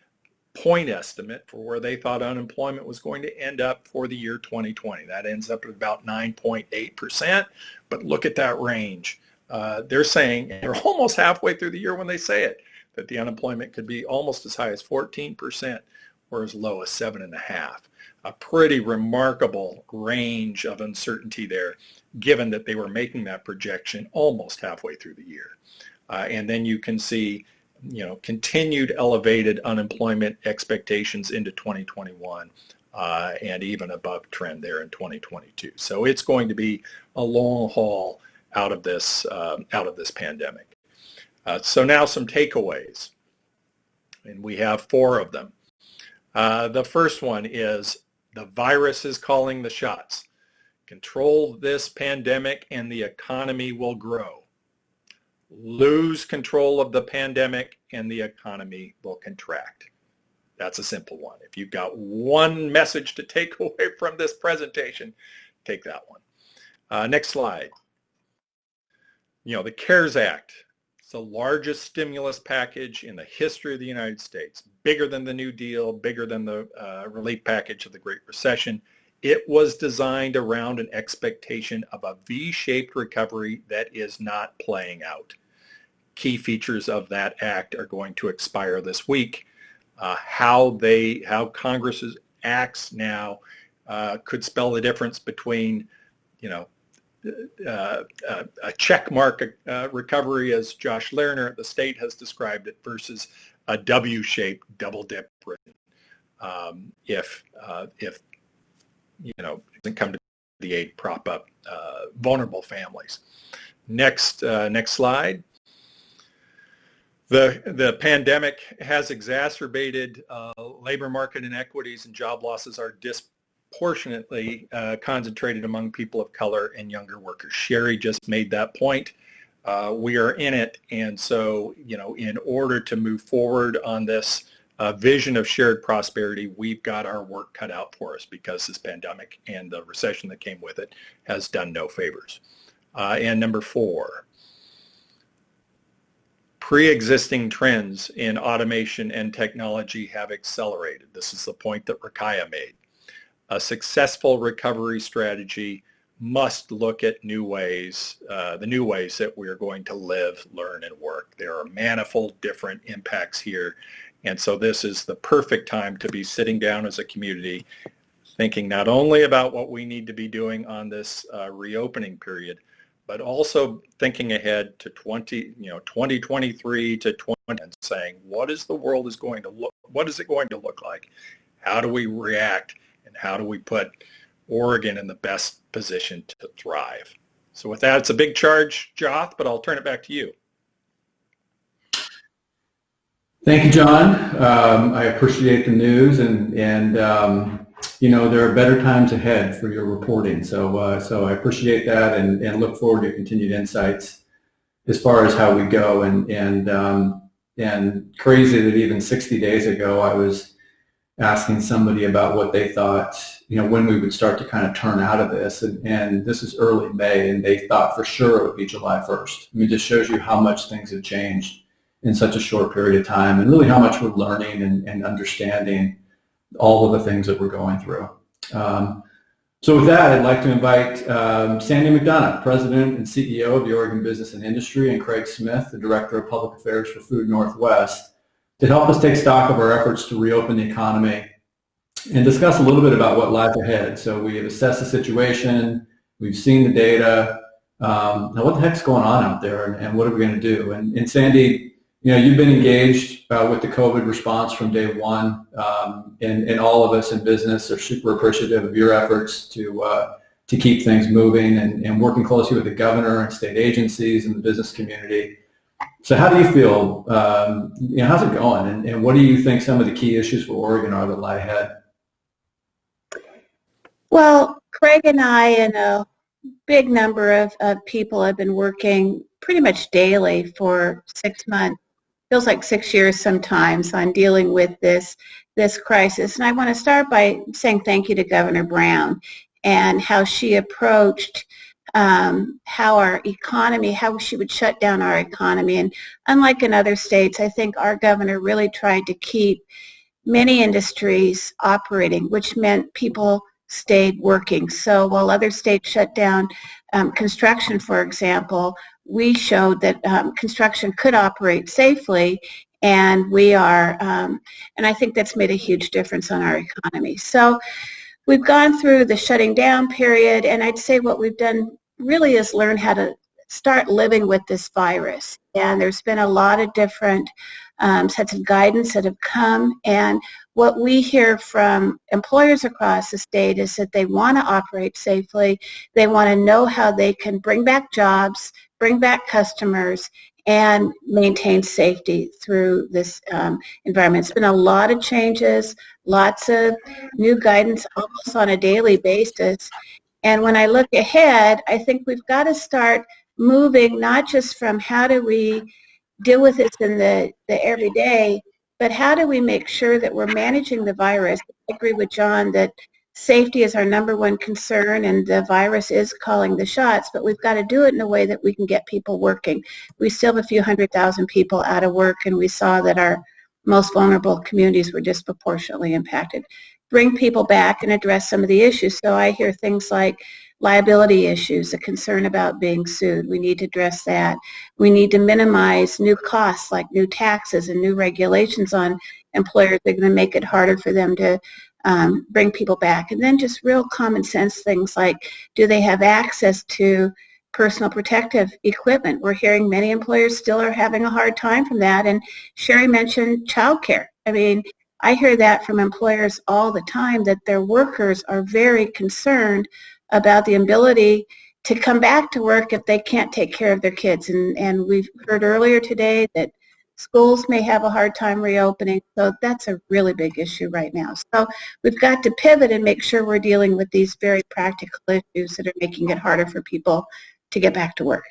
point estimate for where they thought unemployment was going to end up for the year 2020. That ends up at about 9.8%, but look at that range. They're saying, they're almost halfway through the year when they say it, that the unemployment could be almost as high as 14% or as low as 7.5%. A pretty remarkable range of uncertainty there, given that they were making that projection almost halfway through the year. And then you can see, continued elevated unemployment expectations into 2021, and even above trend there in 2022. So it's going to be a long haul out of this pandemic. So now some takeaways, and we have 4 of them. The first one is the virus is calling the shots. Control this pandemic and the economy will grow. Lose control of the pandemic and the economy will contract. That's a simple one. If you've got one message to take away from this presentation, take that one. Next slide. The CARES Act. It's the largest stimulus package in the history of the United States, bigger than the New Deal, bigger than the relief package of the Great Recession. It was designed around an expectation of a V-shaped recovery that is not playing out. Key features of that act are going to expire this week. How Congress's acts now could spell the difference between, a check mark recovery, as Josh Lerner at the state has described it, versus a W-shaped double dip if doesn't come to the aid, prop up vulnerable families. Next slide. The pandemic has exacerbated labor market inequities, and job losses are disproportionately concentrated among people of color and younger workers. Sherry just made that point. We are in it, and so in order to move forward on this vision of shared prosperity, we've got our work cut out for us, because this pandemic and the recession that came with it has done no favors. And number 4, pre-existing trends in automation and technology have accelerated. This is the point that Rakaya made. A successful recovery strategy must look at new ways, the new ways that we are going to live, learn, and work. There are manifold different impacts here. And so this is the perfect time to be sitting down as a community, thinking not only about what we need to be doing on this reopening period, but also thinking ahead to 2023 to 2020, and saying, what is the world is going to look? What is it going to look like? How do we react, and how do we put Oregon in the best position to thrive? So with that, it's a big charge, Joth, but I'll turn it back to you. Thank you, John. I appreciate the news, and there are better times ahead for your reporting. So I appreciate that, and look forward to continued insights as far as how we go. And crazy that even 60 days ago, I was asking somebody about what they thought, when we would start to kind of turn out of this. And this is early May, and they thought for sure it would be July 1st. I mean, it just shows you how much things have changed in such a short period of time, and really how much we're learning and understanding all of the things that we're going through. So with that, I'd like to invite Sandy McDonough, President and CEO of the Oregon Business and Industry, and Craig Smith, the Director of Public Affairs for Food Northwest, to help us take stock of our efforts to reopen the economy and discuss a little bit about what lies ahead. So we have assessed the situation, we've seen the data. Now what the heck's going on out there, and what are we going to do? And Sandy, you've been engaged with the COVID response from day one, and all of us in business are super appreciative of your efforts to keep things moving and working closely with the governor and state agencies and the business community. So how do you feel? How's it going? And what do you think some of the key issues for Oregon are that lie ahead? Well, Craig and I and a big number of people have been working pretty much daily for 6 months. Feels like 6 years sometimes on dealing with this crisis. And I want to start by saying thank you to Governor Brown and how she approached how our economy, how she would shut down our economy. And unlike in other states, I think our governor really tried to keep many industries operating, which meant people stayed working. So while other states shut down construction, for example, we showed that construction could operate safely, and we are, and I think that's made a huge difference on our economy. So we've gone through the shutting down period, and I'd say what we've done really is learn how to start living with this virus. And there's been a lot of different sets of guidance that have come, and what we hear from employers across the state is that they want to operate safely. They want to know how they can bring back jobs, bring back customers, and maintain safety through this environment. It's been a lot of changes, lots of new guidance almost on a daily basis. And when I look ahead, I think we've got to start moving not just from how do we deal with this in the everyday, but how do we make sure that we're managing the virus? I agree with John that safety is our number one concern, and the virus is calling the shots, but we've got to do it in a way that we can get people working. We still have a few 100,000 people out of work, and we saw that our most vulnerable communities were disproportionately impacted. Bring people back and address some of the issues. So I hear things like liability issues, a concern about being sued. We need to address that. We need to minimize new costs like new taxes and new regulations on employers that are going to make it harder for them to bring people back. And then just real common sense things like, do they have access to personal protective equipment? We're hearing many employers still are having a hard time from that. And Sherry mentioned childcare. I mean, I hear that from employers all the time, that their workers are very concerned about the ability to come back to work if they can't take care of their kids. And we've heard earlier today that schools may have a hard time reopening, so that's a really big issue right now. So we've got to pivot and make sure we're dealing with these very practical issues that are making it harder for people to get back to work.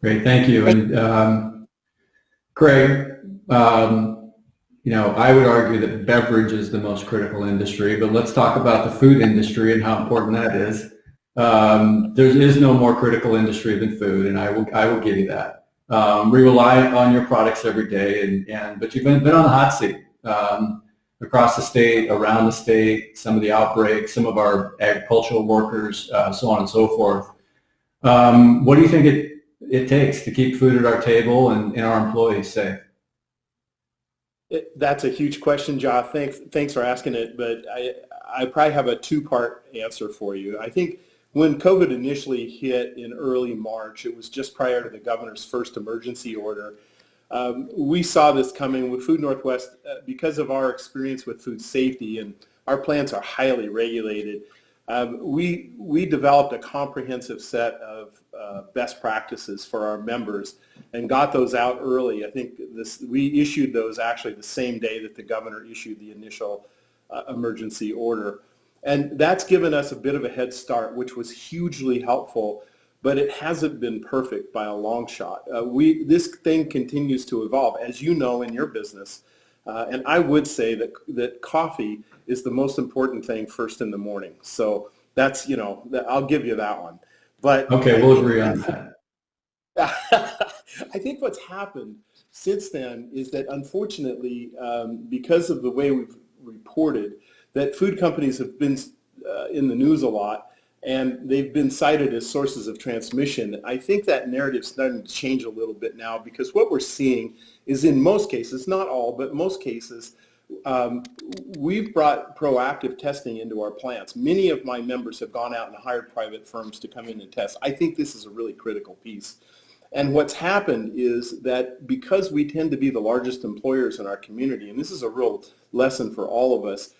Great, thank you. And Craig, I would argue that beverage is the most critical industry, but let's talk about the food industry and how important that is. There is no more critical industry than food, and I will give you that. We rely on your products every day, but you've been on the hot seat across the state, around the state, some of the outbreaks, some of our agricultural workers, so on and so forth. What do you think it takes to keep food at our table and our employees safe? That's a huge question, John. Thanks for asking it, but I probably have a two-part answer for you. I think when COVID initially hit in early March, it was just prior to the governor's first emergency order. We saw this coming with Food Northwest because of our experience with food safety, and our plants are highly regulated. We developed a comprehensive set of best practices for our members and got those out early. I think we issued those actually the same day that the governor issued the initial emergency order. And that's given us a bit of a head start, which was hugely helpful, but it hasn't been perfect by a long shot. This thing continues to evolve, as you know, in your business. And I would say that coffee is the most important thing first in the morning. So that's, I'll give you that one. But okay, we'll agree on that. I think what's happened since then is that unfortunately, because of the way we've reported, that food companies have been in the news a lot, and they've been cited as sources of transmission. I think that narrative's starting to change a little bit now, because what we're seeing is, in most cases, not all, but most cases, we've brought proactive testing into our plants. Many of my members have gone out and hired private firms to come in and test. I think this is a really critical piece. And what's happened is that because we tend to be the largest employers in our community, and this is a real lesson for all of us,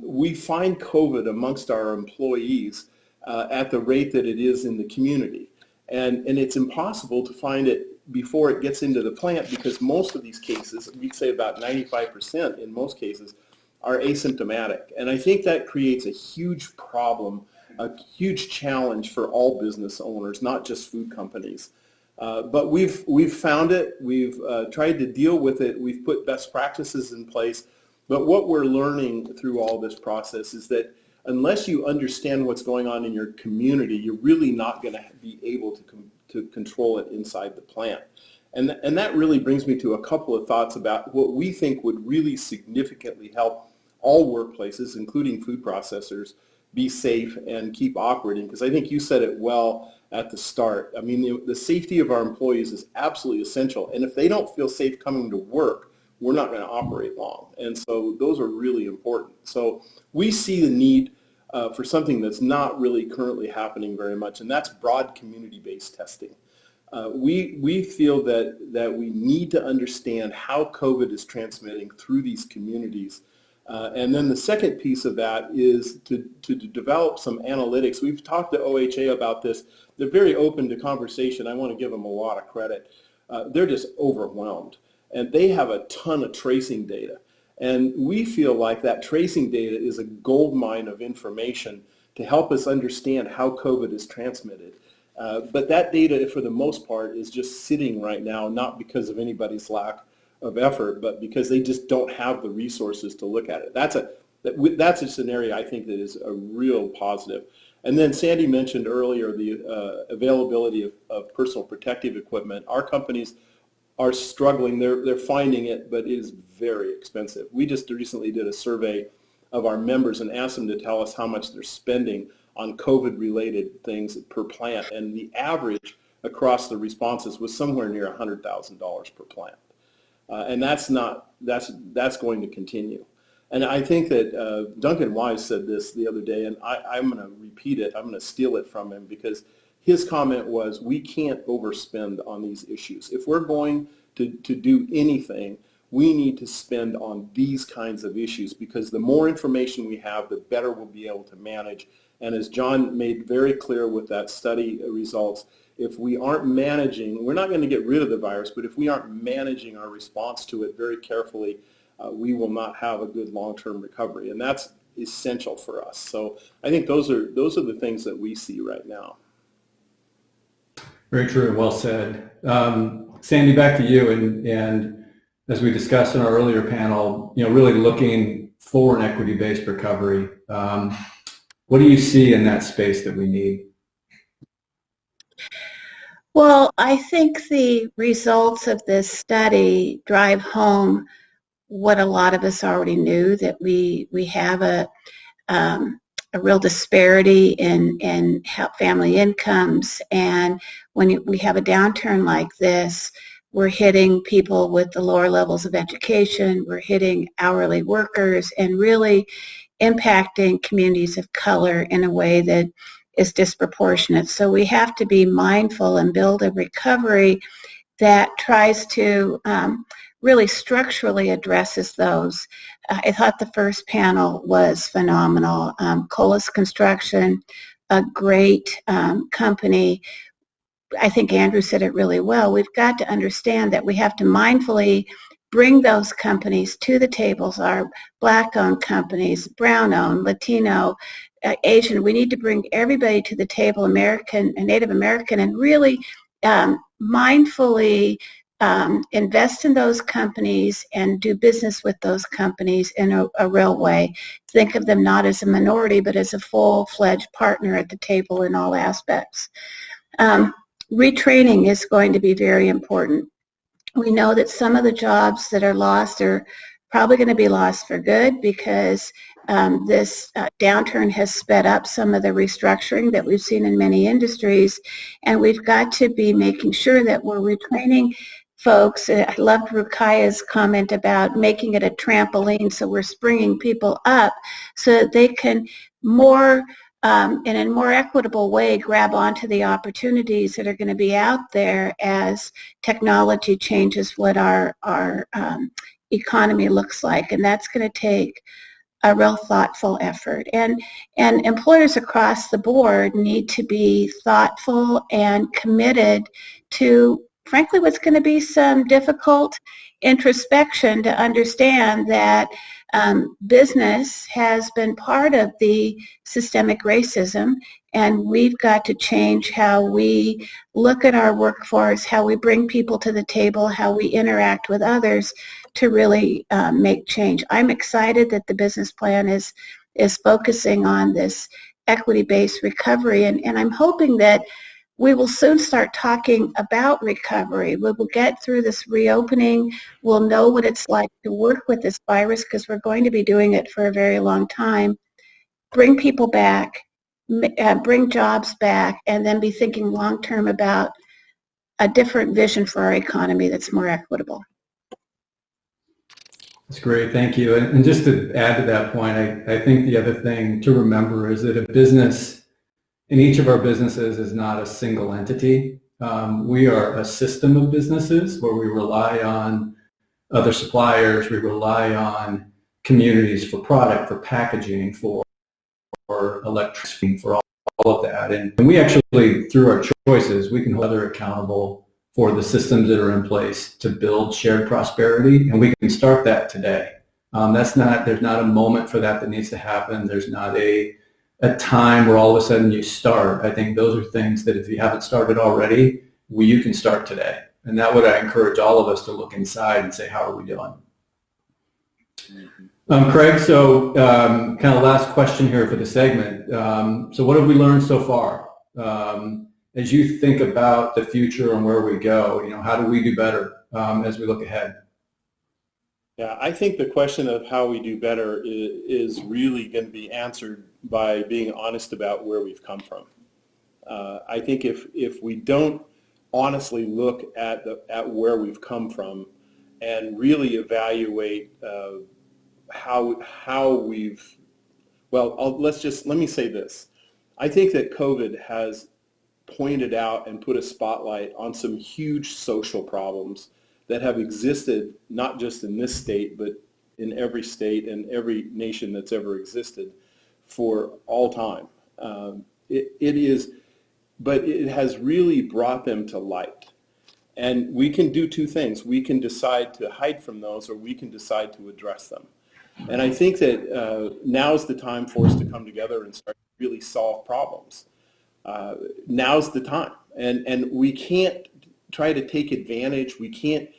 we find COVID amongst our employees at the rate that it is in the community. And it's impossible to find it before it gets into the plant, because most of these cases, we'd say about 95% in most cases, are asymptomatic. And I think that creates a huge problem, a huge challenge for all business owners, not just food companies. But we've found it, we've tried to deal with it, we've put best practices in place. But what we're learning through all this process is that unless you understand what's going on in your community, you're really not going to be able to control it inside the plant. And that really brings me to a couple of thoughts about what we think would really significantly help all workplaces, including food processors, be safe and keep operating. Because I think you said it well at the start. I mean, the safety of our employees is absolutely essential. And if they don't feel safe coming to work, we're not going to operate long. And so those are really important. So we see the need for something that's not really currently happening very much, and that's broad community-based testing. We feel that we need to understand how COVID is transmitting through these communities. And then the second piece of that is to develop some analytics. We've talked to OHA about this. They're very open to conversation. I want to give them a lot of credit. They're just overwhelmed. And they have a ton of tracing data. And we feel like that tracing data is a gold mine of information to help us understand how COVID is transmitted. But that data, for the most part, is just sitting right now, not because of anybody's lack of effort, but because they just don't have the resources to look at it. That's a scenario I think that is a real positive. And then Sandy mentioned earlier the availability of personal protective equipment. Our companies are struggling. They're finding it, but it is very expensive. We just recently did a survey of our members and asked them to tell us how much they're spending on COVID-related things per plant, and the average across the responses was somewhere near $100,000 per plant. And that's going to continue. And I think that Duncan Wise said this the other day, and I'm going to repeat it. I'm going to steal it from him, because his comment was, we can't overspend on these issues. If we're going to do anything, we need to spend on these kinds of issues, because the more information we have, the better we'll be able to manage. And as John made very clear with that study results, if we aren't managing, we're not going to get rid of the virus, but if we aren't managing our response to it very carefully, we will not have a good long-term recovery. And that's essential for us. So I think those are the things that we see right now. Very true. Well said. Sandy, back to you. And as we discussed in our earlier panel, really looking for an equity-based recovery. What do you see in that space that we need? Well, I think the results of this study drive home what a lot of us already knew, that we have a real disparity in family incomes. And when we have a downturn like this, we're hitting people with the lower levels of education, we're hitting hourly workers, and really impacting communities of color in a way that is disproportionate. So we have to be mindful and build a recovery that tries to really structurally addresses those. I thought the first panel was phenomenal. Colas Construction, a great company. I think Andrew said it really well. We've got to understand that we have to mindfully bring those companies to the tables, our Black-owned companies, Brown-owned, Latino, Asian. We need to bring everybody to the table, American and Native American, and really mindfully invest in those companies and do business with those companies in a real way. Think of them not as a minority, but as a full-fledged partner at the table in all aspects. Retraining is going to be very important. We know that some of the jobs that are lost are probably going to be lost for good, because this downturn has sped up some of the restructuring that we've seen in many industries, and we've got to be making sure that we're retraining folks. I loved Rukaya's comment about making it a trampoline, so we're springing people up so that they can more in a more equitable way grab onto the opportunities that are going to be out there as technology changes what our economy looks like. And that's going to take a real thoughtful effort. And employers across the board need to be thoughtful and committed to, frankly, what's going to be some difficult introspection to understand that business has been part of the systemic racism, and we've got to change how we look at our workforce, how we bring people to the table, how we interact with others to really make change. I'm excited that the business plan is focusing on this equity-based recovery, and I'm hoping that we will soon start talking about recovery. We will get through this reopening. We'll know what it's like to work with this virus because we're going to be doing it for a very long time. Bring people back, bring jobs back, and then be thinking long-term about a different vision for our economy that's more equitable. That's great, thank you. And just to add to that point, I think the other thing to remember is that a business, in each of our businesses, is not a single entity. We are a system of businesses where we rely on other suppliers, we rely on communities for product, for packaging, for electricity, for all of that. And we actually, through our choices, we can hold others accountable for the systems that are in place to build shared prosperity, and we can start that today. There's not a moment for that needs to happen. There's not a time where all of a sudden you start. I think those are things that if you haven't started already, you can start today. And that would I encourage all of us to look inside and say, how are we doing? Craig, so kind of last question here for the segment. So what have we learned so far? As you think about the future and where we go, how do we do better as we look ahead? Yeah, I think the question of how we do better is really going to be answered by being honest about where we've come from. I think if we don't honestly look at where we've come from and really evaluate how we've, well, let me say this. I think that COVID has pointed out and put a spotlight on some huge social problems that have existed not just in this state, but in every state and every nation that's ever existed for all time. But it has really brought them to light. And we can do two things. We can decide to hide from those, or we can decide to address them. And I think that now's the time for us to come together and start to really solve problems. Now's the time. And we can't try to take advantage. We can't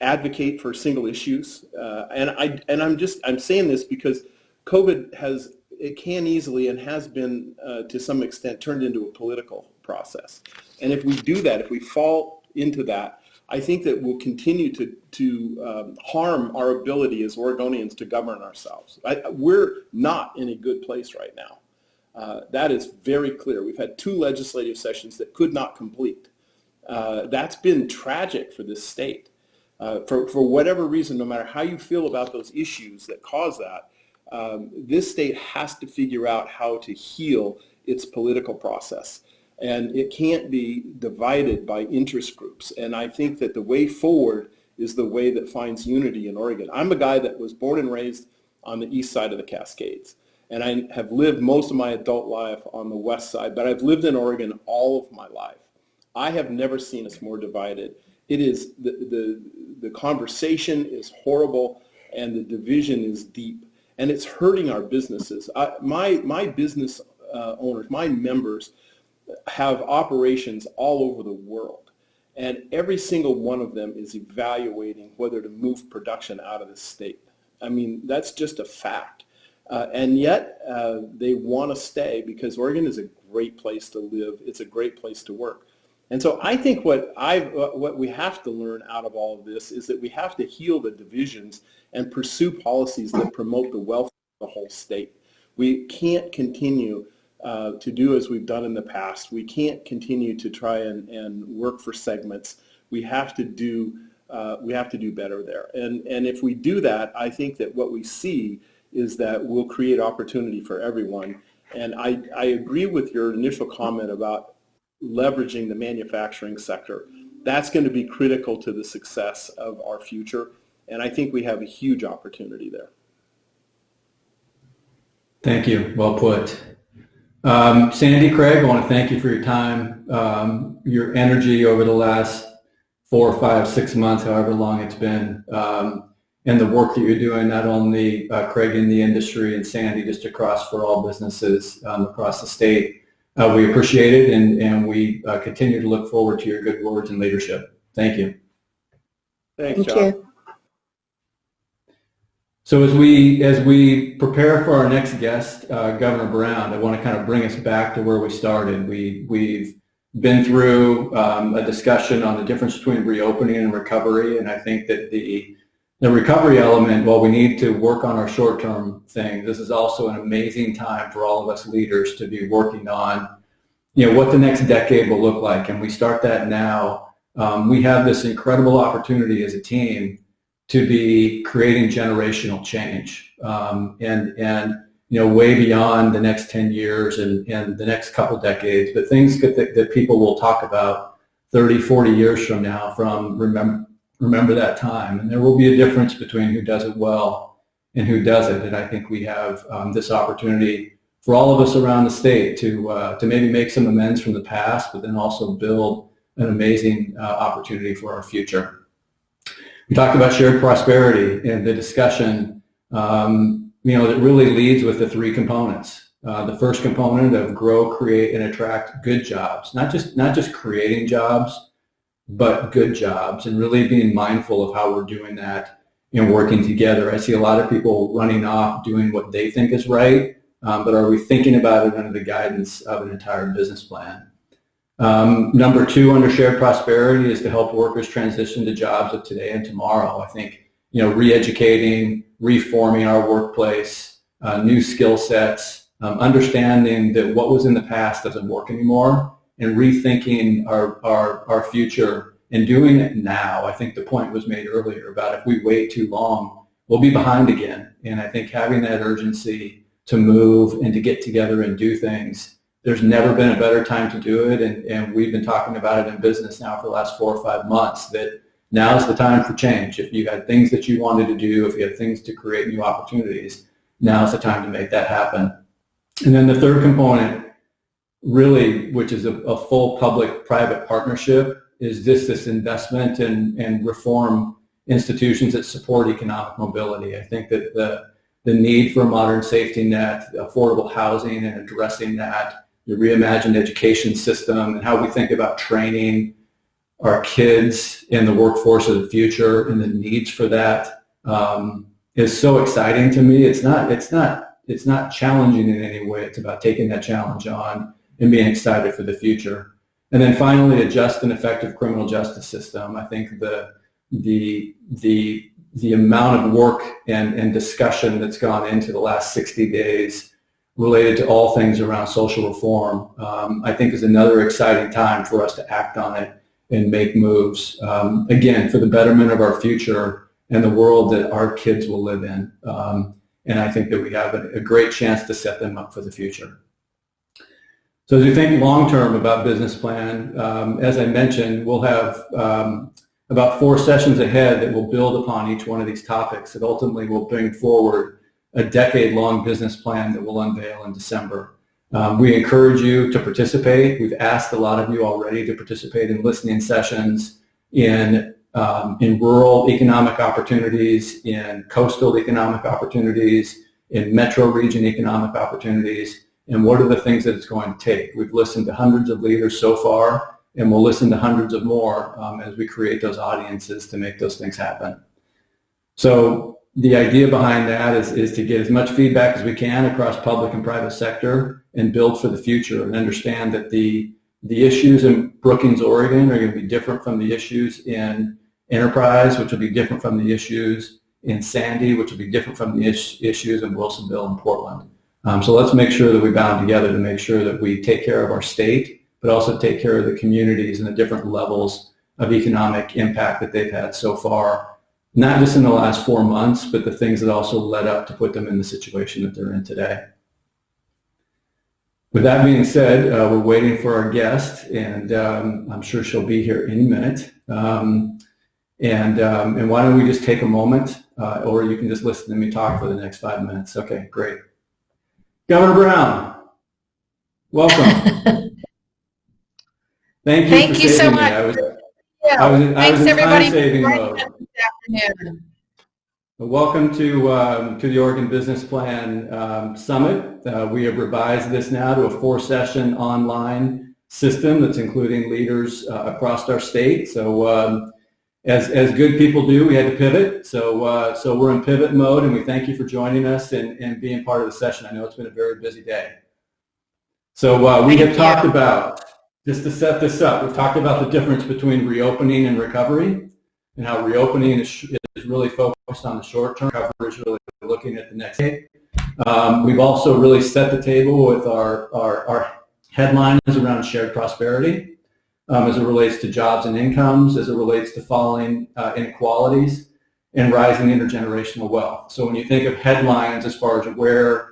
advocate for single issues. I'm saying this because COVID it can easily and has been to some extent turned into a political process. And if we do that, if we fall into that, I think that we'll continue to harm our ability as Oregonians to govern ourselves. We're not in a good place right now. That is very clear. We've had 2 legislative sessions that could not complete. That's been tragic for this state. For whatever reason, no matter how you feel about those issues that cause that, this state has to figure out how to heal its political process. And it can't be divided by interest groups. And I think that the way forward is the way that finds unity in Oregon. I'm a guy that was born and raised on the east side of the Cascades. And I have lived most of my adult life on the west side, but I've lived in Oregon all of my life. I have never seen us more divided. It is, the conversation is horrible and the division is deep. And it's hurting our businesses. My business owners, my members, have operations all over the world. And every single one of them is evaluating whether to move production out of the state. I mean, that's just a fact. And yet they want to stay because Oregon is a great place to live. It's a great place to work. And so I think what we have to learn out of all of this is that we have to heal the divisions and pursue policies that promote the welfare of the whole state. We can't continue to do as we've done in the past. We can't continue to try and work for segments. We have to do better there. And if we do that, I think that what we see is that we'll create opportunity for everyone. And I agree with your initial comment about leveraging the manufacturing sector. That's going to be critical to the success of our future. And I think we have a huge opportunity there. Thank you. Well put. Sandy, Craig, I want to thank you for your time, your energy over the last 4, 5, 6 months, however long it's been, and the work that you're doing, not only Craig in the industry and Sandy just across for all businesses across the state. We appreciate it, and we continue to look forward to your good words and leadership. Thank you. Thanks, John. Thank you. So as we prepare for our next guest, Governor Brown, I want to kind of bring us back to where we started. We've been through a discussion on the difference between reopening and recovery, and I think that the recovery element, while we need to work on our short-term things, this is also an amazing time for all of us leaders to be working on, what the next decade will look like, and we start that now. We have this incredible opportunity as a team to be creating generational change, and way beyond the next 10 years and the next couple decades, but things that people will talk about 30, 40 years from now from remember that time. And there will be a difference between who does it well and who doesn't. And I think we have this opportunity for all of us around the state to maybe make some amends from the past, but then also build an amazing opportunity for our future. We talked about shared prosperity and the discussion, that really leads with the 3 components. The first component of grow, create, and attract good jobs, not just creating jobs, but good jobs, and really being mindful of how we're doing that and working together. I see a lot of people running off doing what they think is right, but are we thinking about it under the guidance of an entire business plan? Number 2 under shared prosperity is to help workers transition to jobs of today and tomorrow. I think, re-educating, reforming our workplace, new skill sets, understanding that what was in the past doesn't work anymore, and rethinking our future and doing it now. I think the point was made earlier about if we wait too long, we'll be behind again. And I think having that urgency to move and to get together and do things, there's never been a better time to do it, and we've been talking about it in business now for the last 4 or 5 months, that now's the time for change. If you had things that you wanted to do, if you had things to create new opportunities, now's the time to make that happen. And then the third component, really, which is a full public-private partnership, is this investment and reform institutions that support economic mobility. I think that the need for a modern safety net, affordable housing and addressing that, the reimagined education system, and how we think about training our kids in the workforce of the future and the needs for that is so exciting to me. It's not challenging in any way. It's about taking that challenge on and being excited for the future. And then finally, a just and effective criminal justice system. I think the amount of work and discussion that's gone into the last 60 days related to all things around social reform, I think is another exciting time for us to act on it and make moves, again, for the betterment of our future and the world that our kids will live in. And I think that we have a great chance to set them up for the future. So as we think long-term about business plan, as I mentioned, we'll have about 4 sessions ahead that will build upon each one of these topics that ultimately will bring forward a decade-long business plan that we'll unveil in December. We encourage you to participate. We've asked a lot of you already to participate in listening sessions in rural economic opportunities, in coastal economic opportunities, in metro region economic opportunities, and what are the things that it's going to take. We've listened to hundreds of leaders so far, and we'll listen to hundreds of more as we create those audiences to make those things happen. So the idea behind that is to get as much feedback as we can across public and private sector and build for the future and understand that the the issues in Brookings, Oregon are going to be different from the issues in Enterprise, which will be different from the issues in Sandy, which will be different from the issues in Wilsonville and Portland. So let's make sure that we bound together to make sure that we take care of our state, but also take care of the communities and the different levels of economic impact that they've had so far, not just in the last 4 months, but the things that also led up to put them in the situation that they're in today. With that being said, we're waiting for our guest, and I'm sure she'll be here any minute. And why don't we just take a moment, or you can just listen to me talk for the next 5 minutes. Okay, great. Governor Brown, welcome. Thank you so much. I was in time-saving mode. Welcome to the Oregon Business Plan Summit. We have revised this now to a 4-session online system that's including leaders across our state. So as good people do, we had to pivot. So we're in pivot mode, and we thank you for joining us and being part of the session. I know it's been a very busy day. So we have talked about, just to set this up, we've talked about the difference between reopening and recovery, and how reopening is really focused on the short term, recovery is really looking at the next day. We've also really set the table with our headlines around shared prosperity as it relates to jobs and incomes, as it relates to falling inequalities, and rising intergenerational wealth. So when you think of headlines as far as where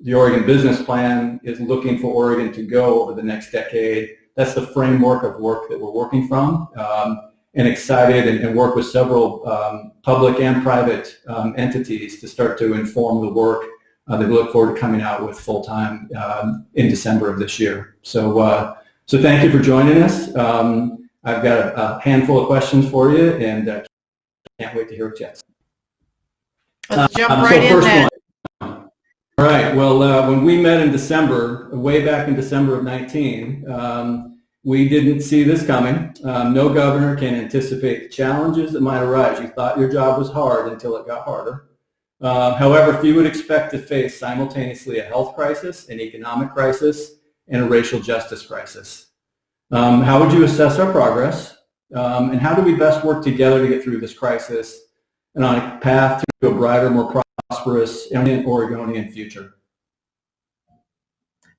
the Oregon Business Plan is looking for Oregon to go over the next decade, that's the framework of work that we're working from, and excited and work with several public and private entities to start to inform the work that we look forward to coming out with full-time in December of this year. So thank you for joining us. I've got a handful of questions for you, and can't wait to hear what you have to say. Let's jump right in then. All right. Well, when we met in December, way back in December of 19, we didn't see this coming. No governor can anticipate the challenges that might arise. You thought your job was hard until it got harder. However, few would expect to face simultaneously a health crisis, an economic crisis, and a racial justice crisis. How would you assess our progress? And how do we best work together to get through this crisis and on a path to a brighter, more prosperous Oregonian future?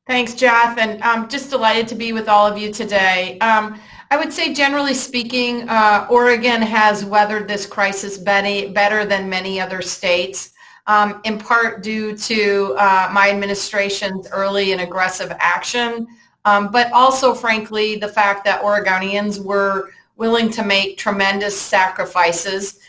Thanks, Jeff, and I'm just delighted to be with all of you today. I would say, generally speaking, Oregon has weathered this crisis better than many other states, in part due to my administration's early and aggressive action, but also, frankly, the fact that Oregonians were willing to make tremendous sacrifices.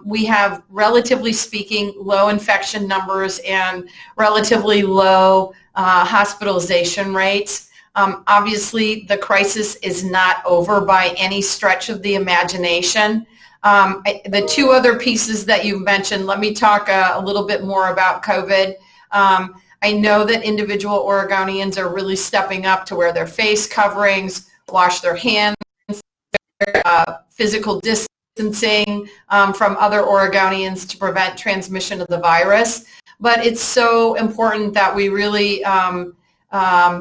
We have, relatively speaking, low infection numbers and relatively low hospitalization rates. Obviously, the crisis is not over by any stretch of the imagination. The two other pieces that you mentioned, let me talk a little bit more about COVID. I know that individual Oregonians are really stepping up to wear their face coverings, wash their hands, physical distancing from other Oregonians to prevent transmission of the virus. But it's so important that we really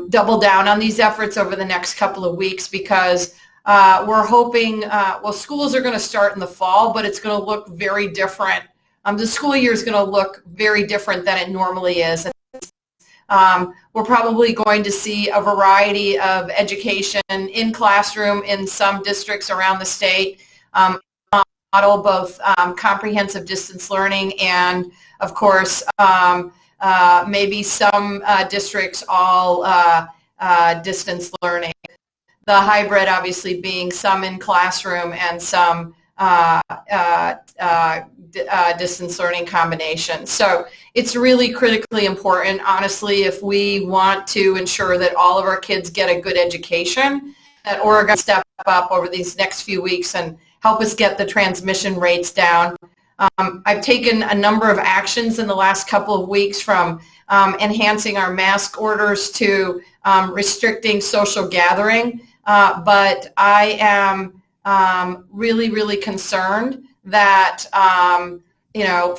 double down on these efforts over the next couple of weeks, because we're hoping, schools are going to start in the fall, but it's going to look very different. The school year is going to look very different than it normally is. We're probably going to see a variety of education in classroom in some districts around the state, model both comprehensive distance learning and, of course, maybe some districts all distance learning. The hybrid obviously being some in classroom and some distance learning combination. So it's really critically important, honestly, if we want to ensure that all of our kids get a good education, that Oregon step up over these next few weeks and help us get the transmission rates down. I've taken a number of actions in the last couple of weeks, from enhancing our mask orders to restricting social gathering. But I am really, really concerned that,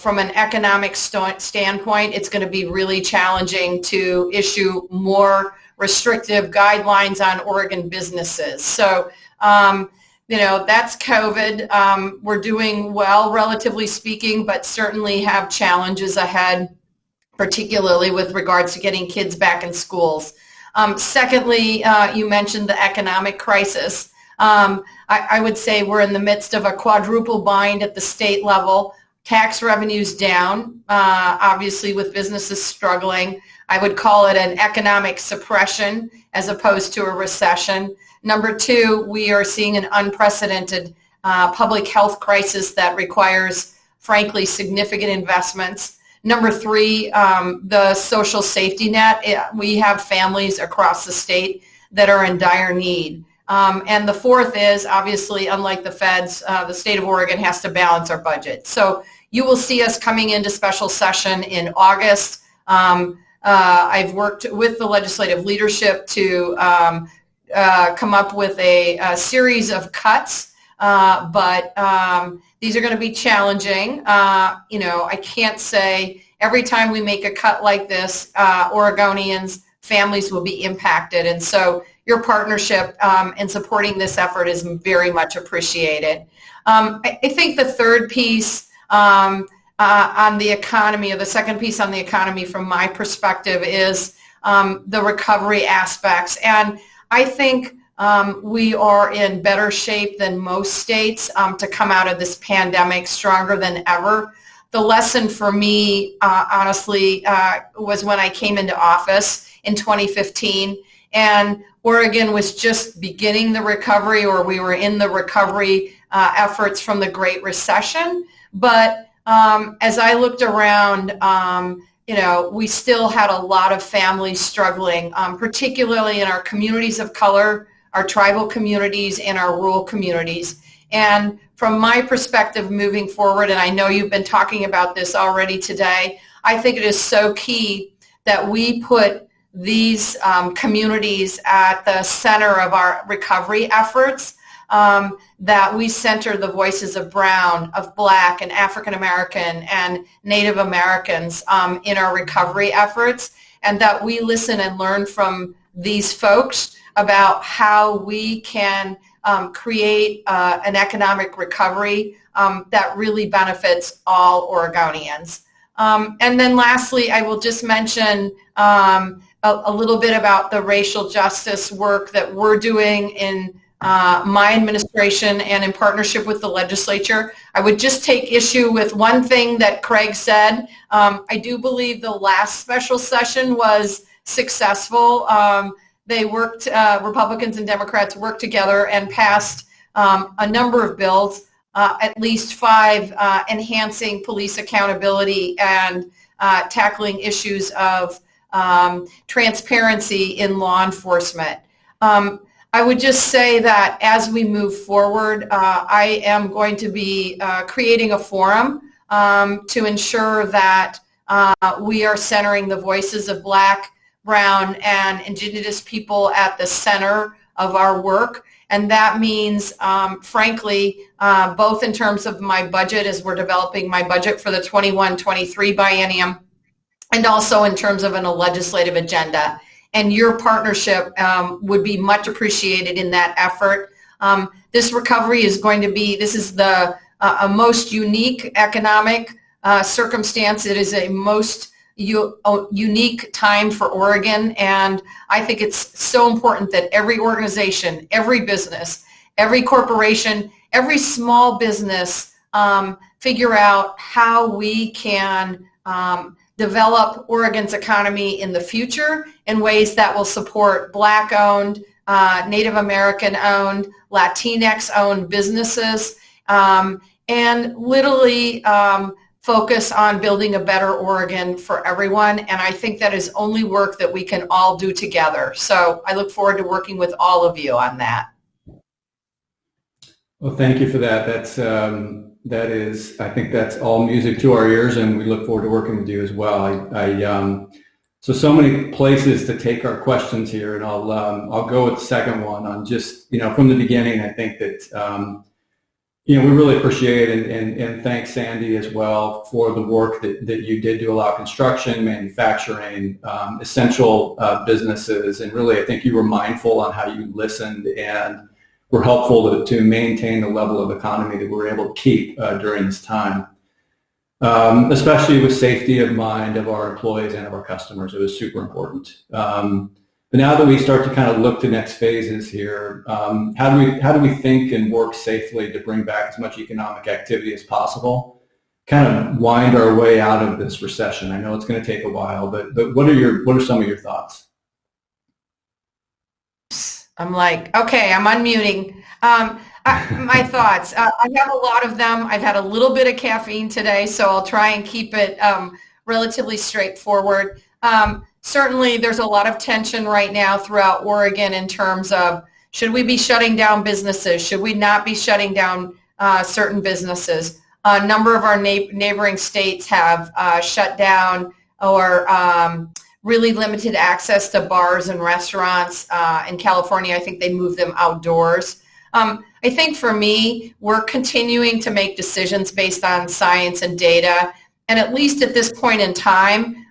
from an economic standpoint, it's going to be really challenging to issue more restrictive guidelines on Oregon businesses. So, that's COVID. We're doing well, relatively speaking, but certainly have challenges ahead, particularly with regards to getting kids back in schools. Secondly, you mentioned the economic crisis. I would say we're in the midst of a quadruple bind at the state level. Tax revenues down, obviously with businesses struggling. I would call it an economic suppression as opposed to a recession. Number two, we are seeing an unprecedented public health crisis that requires, frankly, significant investments. Number three, the social safety net. We have families across the state that are in dire need. And the fourth is, obviously, unlike the feds, the state of Oregon has to balance our budget. So you will see us coming into special session in August. I've worked with the legislative leadership to come up with a series of cuts, but these are going to be challenging. I can't say every time we make a cut like this, Oregonians, families will be impacted. And so your partnership in supporting this effort is very much appreciated. I think the third piece on the economy, or the second piece on the economy from my perspective, is the recovery aspects. And I think we are in better shape than most states to come out of this pandemic stronger than ever. The lesson for me, honestly, was when I came into office in 2015, and Oregon was just beginning the recovery, or we were in the recovery efforts from the Great Recession. But as I looked around, we still had a lot of families struggling, particularly in our communities of color, our tribal communities, and our rural communities. And from my perspective moving forward, and I know you've been talking about this already today, I think it is so key that we put these communities at the center of our recovery efforts, that we center the voices of Brown, of Black, and African American and Native Americans in our recovery efforts, and that we listen and learn from these folks about how we can create an economic recovery that really benefits all Oregonians. And then lastly, I will just mention a little bit about the racial justice work that we're doing in my administration and in partnership with the legislature. I would just take issue with one thing that Craig said. I do believe the last special session was successful. They worked, Republicans and Democrats worked together and passed a number of bills, at least 5 enhancing police accountability and tackling issues of transparency in law enforcement. I would just say that as we move forward, I am going to be creating a forum to ensure that we are centering the voices of Black, Brown, and Indigenous people at the center of our work. And that means, frankly, both in terms of my budget as we're developing my budget for the 21-23 biennium, and also in terms of a legislative agenda. And your partnership would be much appreciated in that effort. This recovery is going to be, this is a most unique economic circumstance. It is a most unique time for Oregon, and I think it's so important that every organization, every business, every corporation, every small business figure out how we can develop Oregon's economy in the future in ways that will support Black-owned, Native American-owned, Latinx-owned businesses, and literally focus on building a better Oregon for everyone. And I think that is only work that we can all do together. So I look forward to working with all of you on that. Well, thank you for that. I think that's all music to our ears, and we look forward to working with you as well. So many places to take our questions here, and I'll go with the second one on just, from the beginning. I think that, We really appreciate and thank Sandy as well for the work that you did to allow construction, manufacturing, essential businesses, and really I think you were mindful on how you listened and were helpful to maintain the level of economy that we were able to keep during this time, especially with safety of mind of our employees and of our customers. It was super important. But now that we start to kind of look to next phases here, how do we think and work safely to bring back as much economic activity as possible, kind of wind our way out of this recession? I know it's going to take a while, but what are some of your thoughts? I'm like, okay, I'm unmuting. My thoughts. I have a lot of them. I've had a little bit of caffeine today, so I'll try and keep it relatively straightforward. Certainly, there's a lot of tension right now throughout Oregon in terms of should we be shutting down businesses? Should we not be shutting down certain businesses? A number of our neighboring states have shut down or really limited access to bars and restaurants. In California, I think they moved them outdoors. I think for me, we're continuing to make decisions based on science and data. And at least at this point in time,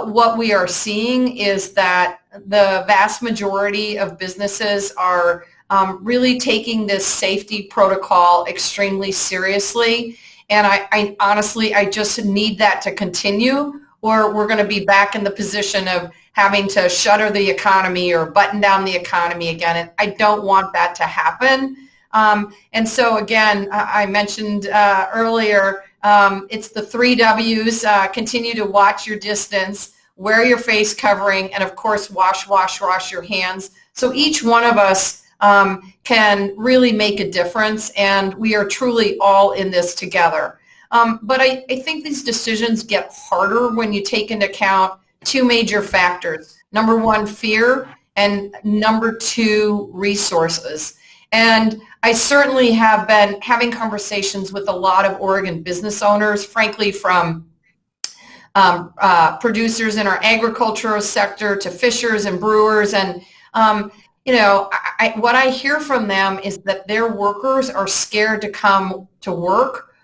what we are seeing is that the vast majority of businesses are really taking this safety protocol extremely seriously. And I honestly, I just need that to continue, or we're going to be back in the position of having to shutter the economy or button down the economy again. And I don't want that to happen. And so again, I mentioned earlier, it's the 3 W's, continue to watch your distance, wear your face covering, and of course, wash your hands. So each one of us can really make a difference, and we are truly all in this together. But I think these decisions get harder when you take into account 2 major factors. Number 1, fear, and number 2, resources. And I certainly have been having conversations with a lot of Oregon business owners, frankly, from producers in our agricultural sector to fishers and brewers. And, what I hear from them is that their workers are scared to come to work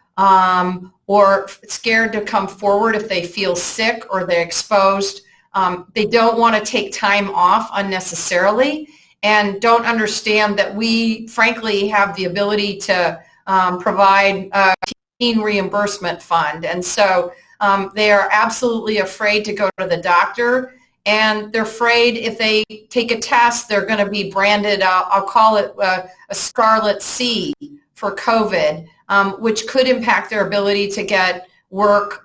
or scared to come forward if they feel sick or they're exposed. They don't want to take time off unnecessarily, and don't understand that we, frankly, have the ability to provide a teen reimbursement fund. And so they are absolutely afraid to go to the doctor, and they're afraid if they take a test, they're going to be branded, I'll call it a scarlet C for COVID, which could impact their ability to get work,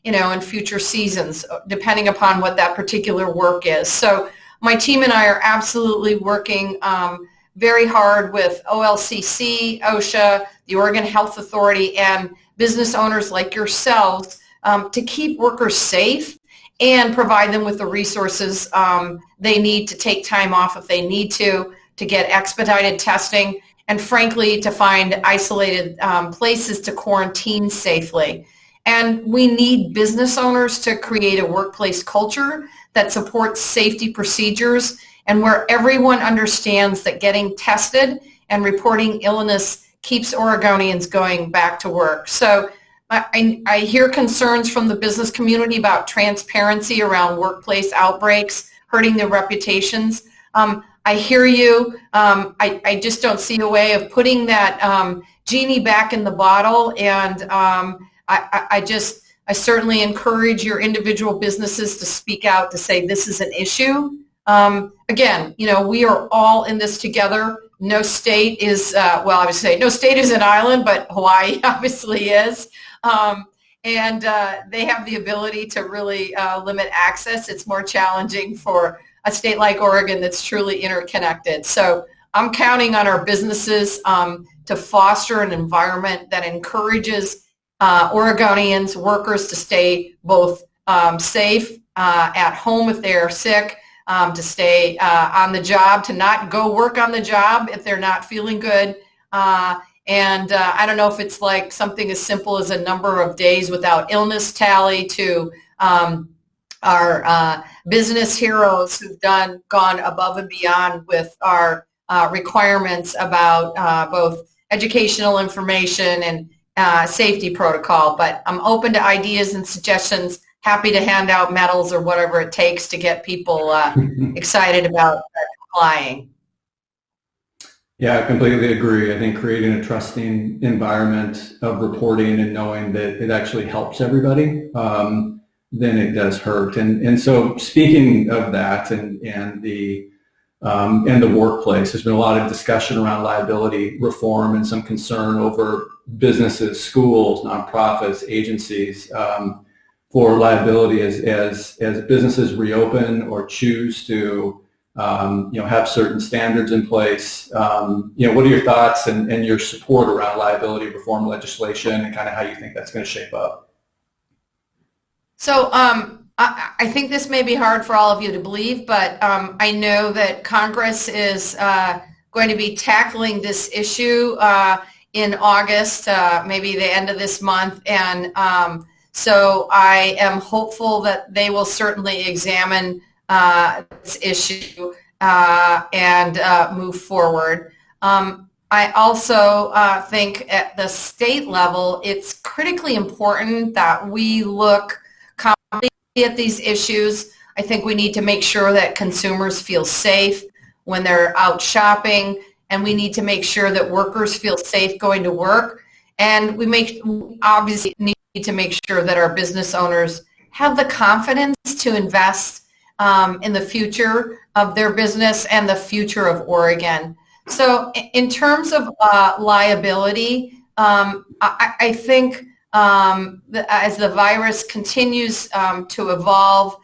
in future seasons, depending upon what that particular work is. So my team and I are absolutely working very hard with OLCC, OSHA, the Oregon Health Authority, and business owners like yourselves to keep workers safe and provide them with the resources they need to take time off if they need to get expedited testing, and frankly, to find isolated places to quarantine safely. And we need business owners to create a workplace culture that supports safety procedures and where everyone understands that getting tested and reporting illness keeps Oregonians going back to work. So I hear concerns from the business community about transparency around workplace outbreaks, hurting their reputations. I hear you. I just don't see a way of putting that genie back in the bottle, and I certainly encourage your individual businesses to speak out to say this is an issue. Again, we are all in this together. No state is, I would say no state is an island, but Hawaii obviously is. And they have the ability to really limit access. It's more challenging for a state like Oregon that's truly interconnected. So I'm counting on our businesses to foster an environment that encourages Oregonians, workers to stay both safe at home if they're sick, to stay on the job, to not go work on the job if they're not feeling good. And I don't know if it's like something as simple as a number of days without illness tally to our business heroes who've gone above and beyond with our requirements about both educational information and safety protocol. But I'm open to ideas and suggestions. Happy to hand out medals or whatever it takes to get people excited about complying. Yeah, I completely agree. I think creating a trusting environment of reporting and knowing that it actually helps everybody, then it does hurt. And so speaking of that and the workplace, there's been a lot of discussion around liability reform and some concern over businesses, schools, nonprofits, agencies, for liability as businesses reopen or choose to have certain standards in place. What are your thoughts and your support around liability reform legislation and kind of how you think that's going to shape up? So I think this may be hard for all of you to believe, but I know that Congress is going to be tackling this issue in August, maybe the end of this month. And so I am hopeful that they will certainly examine this issue and move forward. I also think at the state level, it's critically important that we look at these issues. I think we need to make sure that consumers feel safe when they're out shopping, and we need to make sure that workers feel safe going to work. And we obviously need to make sure that our business owners have the confidence to invest in the future of their business and the future of Oregon. So in terms of liability, I think as the virus continues to evolve,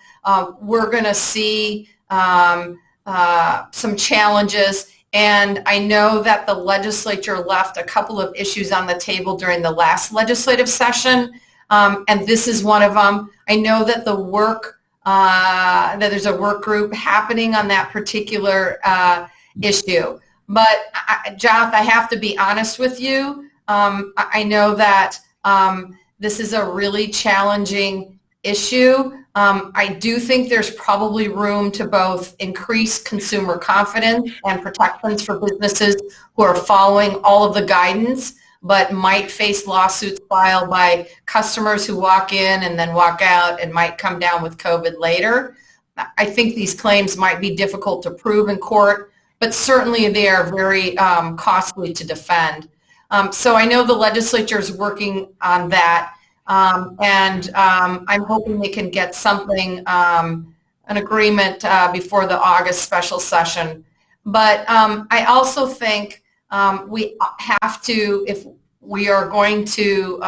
we're going to see some challenges. And I know that the legislature left a couple of issues on the table during the last legislative session, and this is one of them. I know that that there's a work group happening on that particular issue. But, Joth, I have to be honest with you. I know that this is a really challenging issue. I do think there's probably room to both increase consumer confidence and protections for businesses who are following all of the guidance, but might face lawsuits filed by customers who walk in and then walk out and might come down with COVID later. I think these claims might be difficult to prove in court, but certainly they are very costly to defend. So I know the legislature is working on that. And I'm hoping they can get something, an agreement before the August special session. But I also think we have to, if we are going to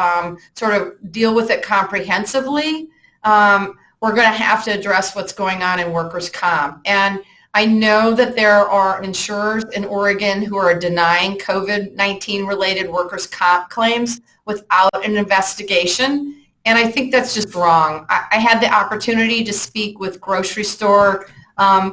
sort of deal with it comprehensively, we're going to have to address what's going on in workers' comp. And I know that there are insurers in Oregon who are denying COVID-19 related workers' comp claims without an investigation, and I think that's just wrong. I had the opportunity to speak with grocery store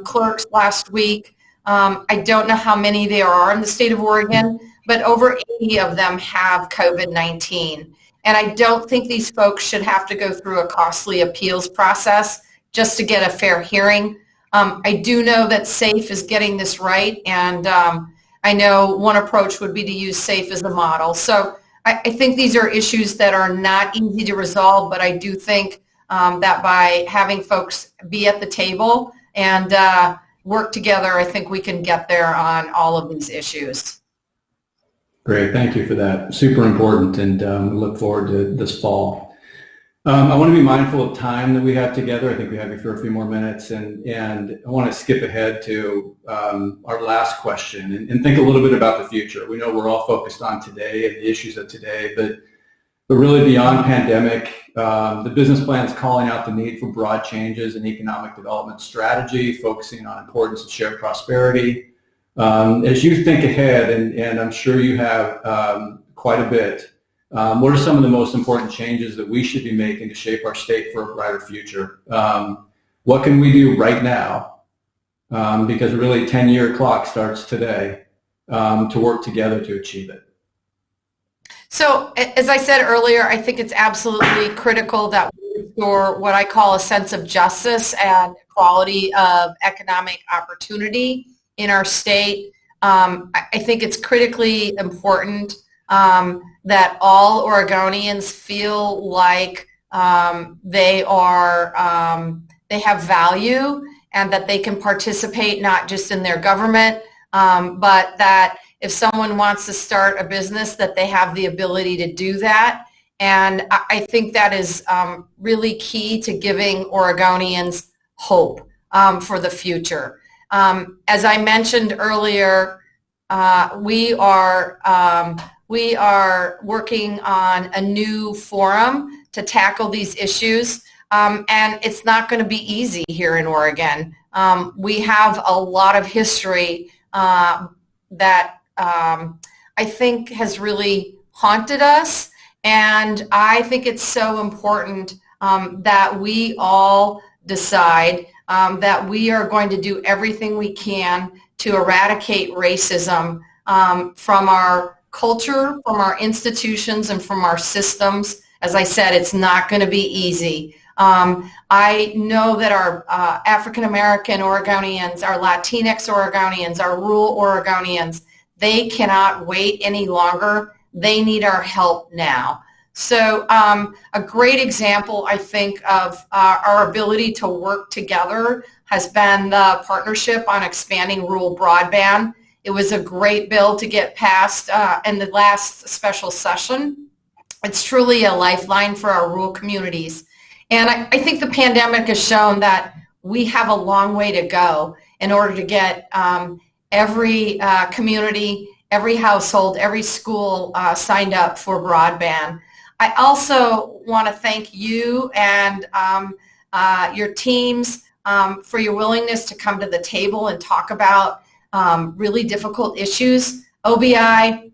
clerks last week. I don't know how many there are in the state of Oregon, but over 80 of them have COVID-19, and I don't think these folks should have to go through a costly appeals process just to get a fair hearing. I do know that SAFE is getting this right, and I know one approach would be to use SAFE as a model. So I think these are issues that are not easy to resolve, but I do think that by having folks be at the table and work together, I think we can get there on all of these issues. Great, thank you for that. Super important, and we look forward to this fall. I want to be mindful of time that we have together. I think we have you for a few more minutes, and I want to skip ahead to our last question and think a little bit about the future. We know we're all focused on today and the issues of today, but really beyond pandemic, the business plan is calling out the need for broad changes in economic development strategy, focusing on importance of shared prosperity. As you think ahead, and I'm sure you have quite a bit, what are some of the most important changes that we should be making to shape our state for a brighter future? What can we do right now? Because really 10-year clock starts today to work together to achieve it. So as I said earlier, I think it's absolutely critical that we restore what I call a sense of justice and equality of economic opportunity in our state. I think it's critically important that all Oregonians feel like they have value and that they can participate not just in their government, but that if someone wants to start a business, that they have the ability to do that. And I think that is really key to giving Oregonians hope for the future. As I mentioned earlier, we are working on a new forum to tackle these issues, and it's not going to be easy here in Oregon. We have a lot of history that I think has really haunted us, and I think it's so important that we all decide that we are going to do everything we can to eradicate racism from our culture, from our institutions, and from our systems. As I said, it's not going to be easy. I know that our African American Oregonians, our Latinx Oregonians, our rural Oregonians, they cannot wait any longer. They need our help now. So a great example, I think, of our ability to work together has been the partnership on expanding rural broadband. It was a great bill to get passed in the last special session. It's truly a lifeline for our rural communities. And I think the pandemic has shown that we have a long way to go in order to get every community, every household, every school signed up for broadband. I also want to thank you and your teams for your willingness to come to the table and talk about really difficult issues. OBI,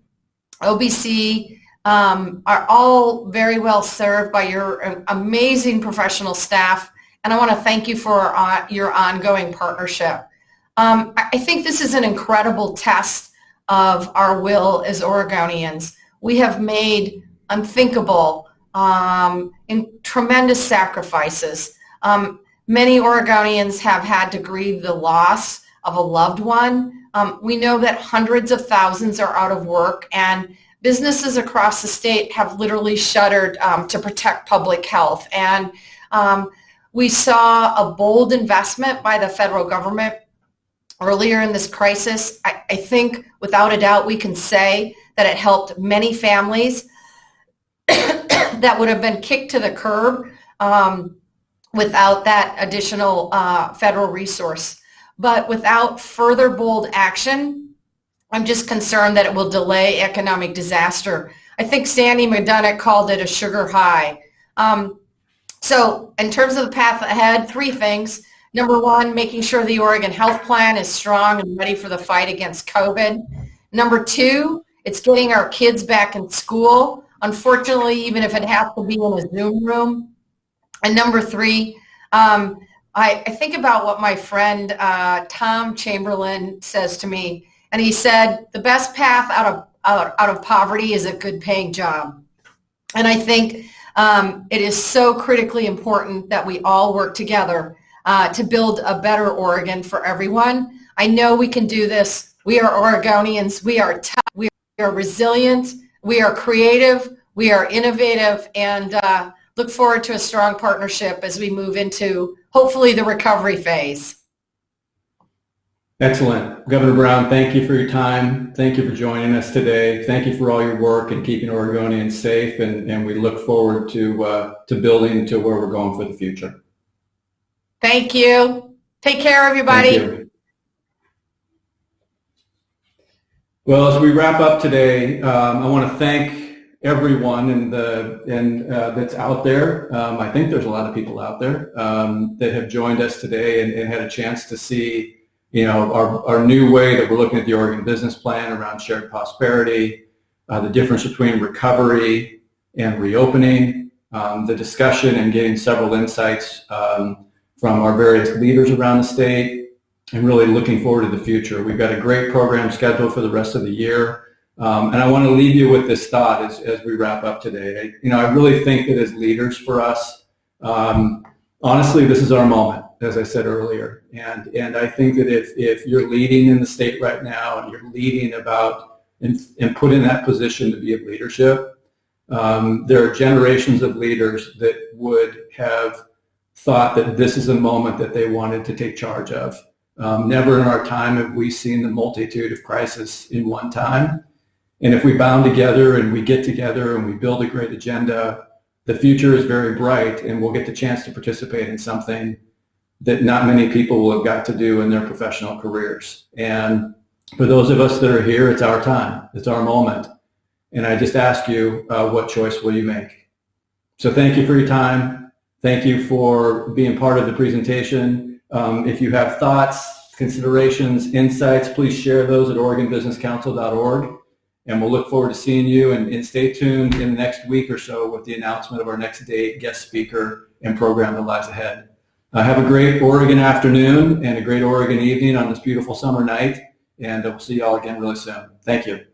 OBC are all very well served by your amazing professional staff, and I want to thank you for your ongoing partnership. I think this is an incredible test of our will as Oregonians. We have made unthinkable and tremendous sacrifices. Many Oregonians have had to grieve the loss of a loved one. We know that hundreds of thousands are out of work, and businesses across the state have literally shuttered to protect public health. And we saw a bold investment by the federal government earlier in this crisis. I think without a doubt we can say that it helped many families that would have been kicked to the curb without that additional federal resource. But without further bold action, I'm just concerned that it will delay economic disaster. I think Sandy McDonough called it a sugar high. So in terms of the path ahead, three things. Number one, making sure the Oregon Health Plan is strong and ready for the fight against COVID. Number two, it's getting our kids back in school, unfortunately, even if it has to be in a Zoom room. And number three, I think about what my friend Tom Chamberlain says to me, and he said, the best path out of poverty is a good paying job. And I think it is so critically important that we all work together to build a better Oregon for everyone. I know we can do this. We are Oregonians. We are tough. We are resilient. We are creative. We are innovative, and look forward to a strong partnership as we move into, hopefully, the recovery phase. Excellent. Governor Brown, thank you for your time. Thank you for joining us today. Thank you for all your work in keeping Oregonians safe, and we look forward to building to where we're going for the future. Thank you. Take care, everybody. Thank you. Well, as we wrap up today, I want to thank everyone that's out there. I think there's a lot of people out there that have joined us today and had a chance to see, our new way that we're looking at the Oregon business plan around shared prosperity, the difference between recovery and reopening, the discussion and getting several insights from our various leaders around the state, and really looking forward to the future. We've got a great program scheduled for the rest of the year. And I want to leave you with this thought as we wrap up today. I really think that as leaders for us, honestly, this is our moment. as I said earlier. And I think that if you're leading in the state right now and you're leading about and put in that position to be of leadership, there are generations of leaders that would have thought that this is a moment that they wanted to take charge of. Never in our time have we seen the multitude of crises in one time. And if we bound together and we get together and we build a great agenda, the future is very bright, and we'll get the chance to participate in something that not many people will have got to do in their professional careers. And for those of us that are here, it's our time. It's our moment. And I just ask you, what choice will you make? So thank you for your time. Thank you for being part of the presentation. If you have thoughts, considerations, insights, please share those at OregonBusinessCouncil.org. And we'll look forward to seeing you, and stay tuned in the next week or so with the announcement of our next date, guest speaker, and program that lies ahead. Have a great Oregon afternoon and a great Oregon evening on this beautiful summer night, and we'll see you all again really soon. Thank you.